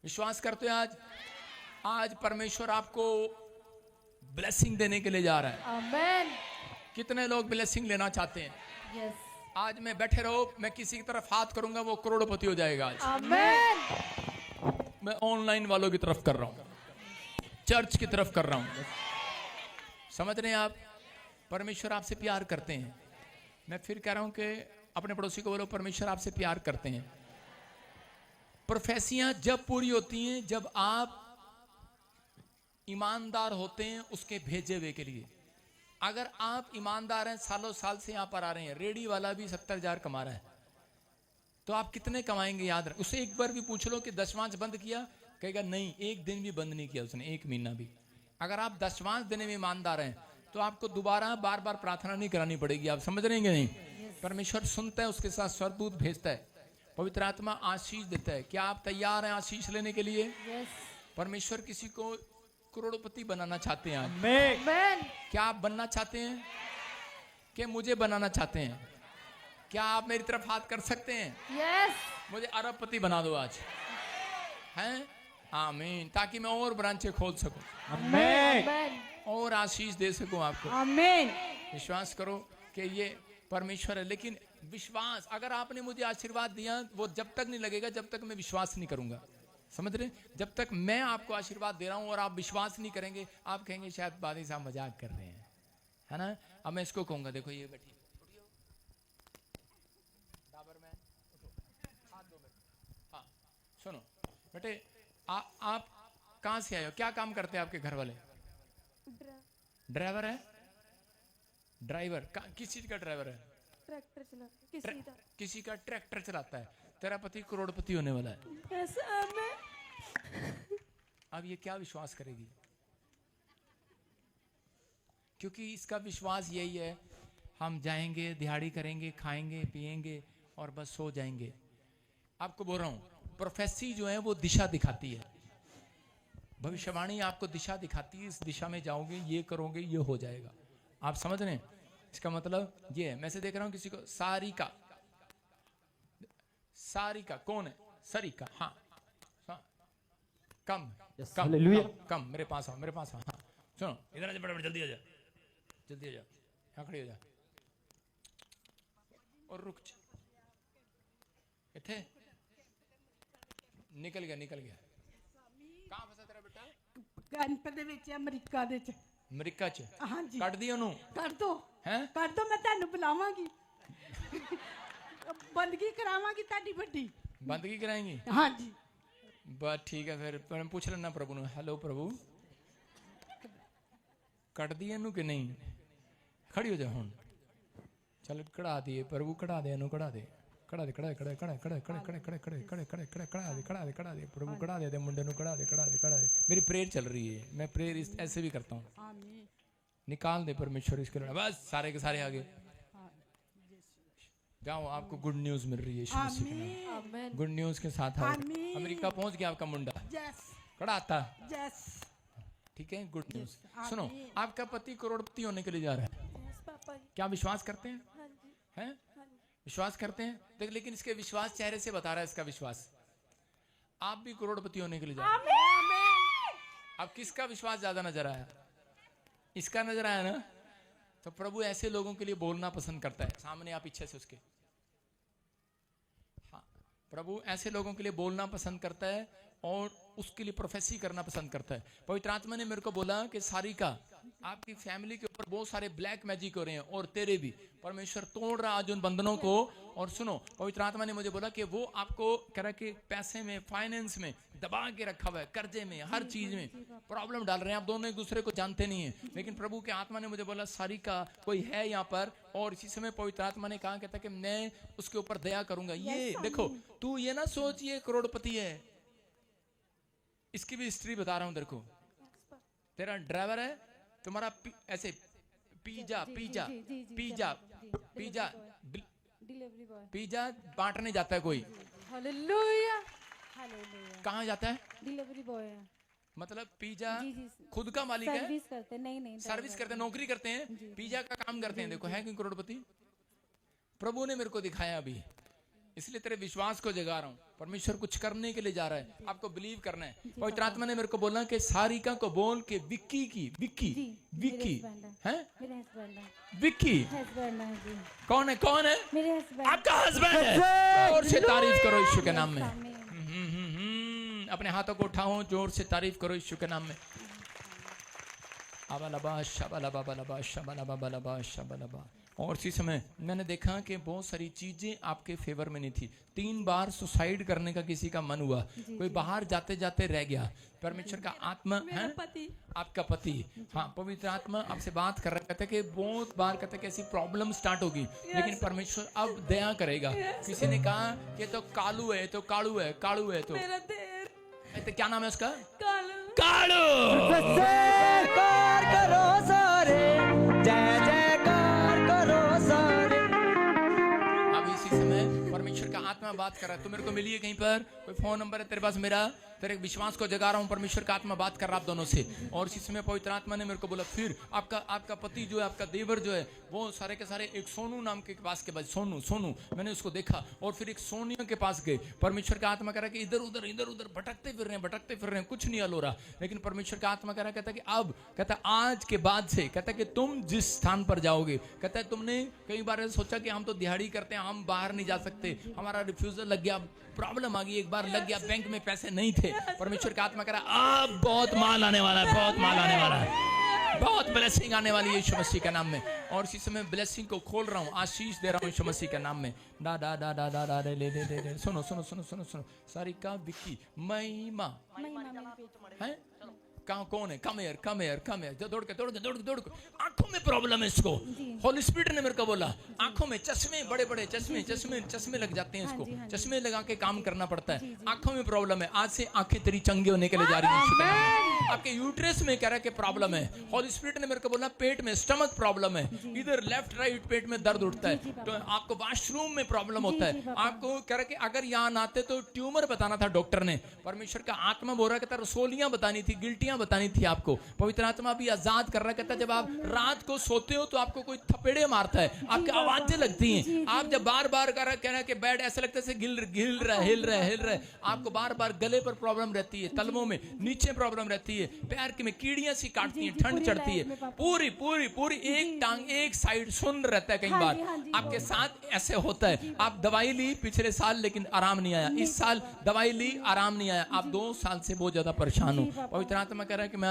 विश्वास करते हैं आज? आज परमेश्वर आपको ब्लेसिंग देने के लिए जा रहा है। आमीन। कितने लोग ब्लेसिंग लेना चाहते हैं? यस। आज मैं बैठे रहो, मैं किसी की तरफ हाथ करूंगा वो करोड़पति हो जाएगा आज। आमीन। मैं ऑनलाइन वालों की तरफ कर रहा हूं, चर्च की तरफ कर रहा हूं। समझ रहे हैं आप? परमेश्वर आपसे प्यार करते हैं। मैं फिर कह रहा हूं कि अपने पड़ोसी को बोलो, परमेश्वर आपसे प्यार करते हैं। प्रोफेसियां जब पूरी होती हैं जब आप ईमानदार होते हैं उसके भेजे हुए के लिए। अगर आप ईमानदार हैं, सालों साल से यहां पर आ रहे हैं, रेडी वाला भी 70,000 कमा रहा है, तो आप कितने कमाएंगे? याद रख, उसे एक बार भी पूछ लो कि दशवांश बंद किया, कहेगा नहीं, एक दिन भी बंद नहीं किया उसने, एक महीना भी। अगर आप दशवांश देने में ईमानदार हैं तो आपको दोबारा बार बार प्रार्थना नहीं करानी पड़ेगी। आप समझ रहे हैं नहीं? परमेश्वर सुनता है, उसके साथ स्वर्गदूत भेजता है, पवित्र आत्मा आशीष देता है। क्या आप तैयार हैं आशीष लेने के लिए? परमेश्वर किसी को करोड़पति बनाना चाहते हैं आज। क्या आप बनना चाहते हैं? क्या मुझे बनाना चाहते हैं? क्या आप मेरी तरफ हाथ कर सकते हैं? मुझे अरबपति बना दो आज, हैं? आमीन। ताकि मैं और ब्रांचें खोल सकूं, आमीन, और आशीष दे सकूं आपको, आमीन। विश्वास करो कि ये परमेश्वर है। लेकिन विश्वास, अगर आपने मुझे आशीर्वाद दिया वो जब तक नहीं लगेगा जब तक मैं विश्वास नहीं करूंगा। समझ रहे? जब तक मैं आपको आशीर्वाद दे रहा हूं और आप विश्वास नहीं करेंगे, आप कहेंगे शायद बादी साहब मजाक कर रहे हैं, है ना? अब मैं इसको कहूंगा, देखो ये बैठी, हाँ सुनो बेटे, आप कहाँ से आए हो? क्या काम करते हैं आपके घर वाले? ड्राइवर है? ड्राइवर किस चीज का ड्राइवर है? ट्रैक्टर चला किसी का ट्रैक्टर चलाता है। तेरा पति करोड़पति होने वाला है। अब ये क्या विश्वास करेगी? क्योंकि इसका विश्वास यही है, हम जाएंगे, दिहाड़ी करेंगे, खाएंगे, पिएंगे और बस सो जाएंगे। आपको बोल रहा हूं, प्रोफेसी जो है वो दिशा दिखाती है, भविष्यवाणी आपको दिशा दिखाती है, इस दिशा में जाओगे, ये करोगे, ये हो जाएगा। आप समझ रहे हैं? इसका मतलब ये है। मैं से देख रहा हूं किसी को, सारिका, सारिका कौन है? सरिका, हाँ, कम कम मेरे पास आओ, मेरे पास आओ। हाँ सुनो, इधर आ जा, बड़ा जल्दी आ जा, जल्दी आ जा, यहाँ खड़ी हो जा और रुक। इथे निकल गया निकल गया। कहाँ फंसा तेरा बेटा? कैंप ਦੇ ਵਿੱਚ ਅਮਰੀਕਾ ਦੇ ਚ। अमरीका च? ਹਾਂਜੀ। ਕੱਢ ਦੀ ਉਹਨੂੰ? ਕਰ ਦੋ। हैं? ਕਰ ਦੋ, ਮੈਂ ਤੁਹਾਨੂੰ ਬੁਲਾਵਾਂਗੀ। ਬੰਦਗੀ ਕਰਾਵਾਂਗੀ ਤੁਹਾਡੀ ਵੱਡੀ। बंदगी कराएंगी? ਹਾਂਜੀ। बस ठीक है फिर मैं पूछ लेना प्रभु ने। हेलो प्रभु, कट दिए इनू कि नहीं? खड़ी हो जा हुण। चल कढ़ा दिए प्रभु, कढ़ा दे इनू, कढ़ा दे कढ़ा दे कढ़ा दे कढ़ा कढ़ा कढ़ा कढ़ा कढ़ा कढ़ा कढ़ा कढ़ा कढ़ा कढ़ा कढ़ा दे कढ़ा दे कढ़ा दे प्रभु, कढ़ा दे मुंडे नू, कढ़ा दे कढ़ा दे कढ़ा दे। मेरी प्रेयर चल रही है, मैं प्रेयर ऐसे भी करता हूँ। निकाल दे परमेश्वर इसके लिए। बस सारे के सारे आगे जाओ, आपको गुड न्यूज मिल रही है यीशु मसीह के नाम। गुड न्यूज के साथ अमेरिका पहुंच गया आपका मुंडा। कड़ा आता। ठीक है, गुड न्यूज। सुनो, आपका पति करोड़पति होने के लिए जा रहा है। क्या विश्वास करते हैं? हैं? विश्वास करते हैं? देख, लेकिन इसके विश्वास चेहरे से बता रहा है इसका विश्वास। आप भी करोड़पति होने के लिए जा रहे हैं। अब किसका विश्वास ज्यादा नजर आया? इसका नजर आया ना? तो प्रभु ऐसे लोगों के लिए बोलना पसंद करता है। सामने आप पीछे से उसके। हाँ, प्रभु ऐसे लोगों के लिए बोलना पसंद करता है और उसके लिए प्रोफेसी करना पसंद करता है। पवित्र आत्मा ने मेरे को बोला कि सारिका, आपकी फैमिली के ऊपर बहुत सारे ब्लैक मैजिक हो रहे हैं और तेरे भी। परमेश्वर तोड़ रहा आज उन बंधनों को। और सुनो, पवित्र आत्मा ने मुझे बोला कि वो आपको कह रहा है कि पैसे में, फाइनेंस में दबा के रखा हुआ है, कर्जे में, हर चीज में प्रॉब्लम डाल रहे हैं। आप दोनों एक दूसरे को जानते नहीं है, लेकिन प्रभु के आत्मा ने मुझे बोला सारिका कोई है यहाँ पर। और इसी समय पवित्र आत्मा ने कहा कहता कि मैं उसके ऊपर दया करूंगा। ये देखो, तू ये ना सोच ये करोड़पति है। इसकी भी हिस्ट्री बता रहा हूं तेरे को। तेरा ड्राइवर है, तुम्हारा ऐसे pizza pizza pizza pizza delivery boy, pizza बांटने जाता है कोई। Hallelujah hallelujah. कहाँ जाता है? डिलीवरी बॉय है। मतलब पिज्जा खुद का मालिक है? सर्विस करते? नहीं सर्विस करते, नौकरी करते हैं, पिज्जा का काम करते हैं। देखो, है कि करोड़पति? प्रभु ने मेरे को दिखाया अभी, इसलिए तेरे विश्वास को जगा रहा हूं। परमेश्वर कुछ करने के लिए जा रहा है, आपको बिलीव करना है। पवित्र आत्मा ने मेरे को बोला कि सारिका को बोल के विक्की की, विक्की विक्की है, मेरे हस्बैंड है। विक्की हस्बैंड है जी। कौन है? कौन है? मेरे हस्बैंड। आपका हस्बैंड है। जोर से तारीफ करो यीशु के नाम में। अपने हाथों को उठाओ, जोर से तारीफ करो यीशु के नाम में। अबलबा शबलबा बलबा शबलबा बलबा शबलबा। और इसी समय मैंने देखा कि बहुत सारी चीजें आपके फेवर में नहीं थी। 3 बार सुसाइड करने का किसी का मन हुआ, कोई बाहर जाते जाते रह गया। परमेश्वर का आत्मा है, आपका पति, हाँ, पवित्र आत्मा आपसे बात कर रहा कहते कि बहुत बार कहते कि ऐसी प्रॉब्लम स्टार्ट होगी, लेकिन परमेश्वर अब दया करेगा। किसी ने कहा कि तो कालू है, तो कालू है, कालू है, तो क्या नाम है उसका? कालू। जयकार करो सारे, जय जयकार करो सारे। अब इसी समय परमेश्वर का आत्मा बात कर रहा है। तो मेरे को मिली है कहीं पर कोई फोन नंबर है तेरे पास मेरा? तेरे विश्वास को जगा रहा हूँ। परमेश्वर का आत्मा बात कर रहा आप दोनों से। और इसी समय पवित्र आत्मा ने मेरे को बोला फिर आपका पति जो है, आपका देवर जो है, वो सारे के सारे एक सोनू नाम के पास के बाद सोनू मैंने उसको देखा। और फिर एक सोनिया के पास गए। परमेश्वर का आत्मा कह रहा है कि इधर उधर भटकते फिर रहे हैं, कुछ नहीं हल हो रहा। लेकिन परमेश्वर का आत्मा कह रहा है, कहता है कि अब, कहता है आज के बाद से, कहता है कि तुम जिस स्थान पर जाओगे, कहता है तुमने कई बार सोचा कि हम तो दिहाड़ी करते हैं, हम बाहर नहीं जा सकते, हमारा रिफ्यूजल लग गया, प्रॉब्लम आ गई, एक बार लग गया, बैंक में पैसे नहीं थे। परमेश्वर का आत्मा कह रहा अब बहुत माल आने वाला है, बहुत माल आने वाला है, बहुत ब्लेसिंग आने वाली है यीशु मसीह के नाम में। और इसी समय ब्लेसिंग को खोल रहा हूँ, आशीष दे रहा हूँ यीशु मसीह के नाम में। डा डा डा डा डा डा ले सुनो सुनो सुनो सुनो सुनो। सारिका, विक्की, महिमा है, कहाँ कौन है? कम हेयर दौड़ के आंखों में प्रॉब्लम है इसको। होली स्पिरिट ने मेरे को बोला आंखों में चश्मे, बड़े चश्मे लग जाते हैं इसको, चश्मे लगा के काम करना पड़ता है। आंखों में प्रॉब्लम है, आज से आंखें तेरी चंगे होने के लिए जा रही है। आपके यूट्रस में कह रहा है कि प्रॉब्लम है। होली स्पिरिट ने मेरे को बोला पेट में, स्टमक प्रॉब्लम है, इधर लेफ्ट राइट पेट में दर्द उठता है, तो आपको वॉशरूम में प्रॉब्लम होता है। आपको कह रहा कि अगर यहाँ आते तो ट्यूमर बताना था डॉक्टर ने। परमेश्वर का आत्मा बोल रहा है कि रसोलियां बतानी थी, गिल्टियां कीड़ियां बतानी थी आपको। पवित्र आत्मा भी आजाद कर रहा है, कहता है जब आप रात को सोते हो तो आपको कोई थपेड़े मारता है, आपकी आवाजें लगती हैं, आप जब बार बार कहना कि बेड ऐसा लगता है हिल रहा है, आपको बार बार गले पर प्रॉब्लम रहती है, तलवों में नीचे प्रॉब्लम रहती है, पैर में कीड़ियां सी काटती हैं, ठंड चढ़ती है, पूरी पूरी पूरी एक टांग एक साइड सुन रहता है। कई बार आपके साथ ऐसे होता है, आप दवाई ली पिछले साल लेकिन आराम नहीं आया, इस साल दवाई ली आराम नहीं आया, आप 2 साल से बहुत ज्यादा परेशान हो। पवित्र आत्मा कह रहा है कि मैं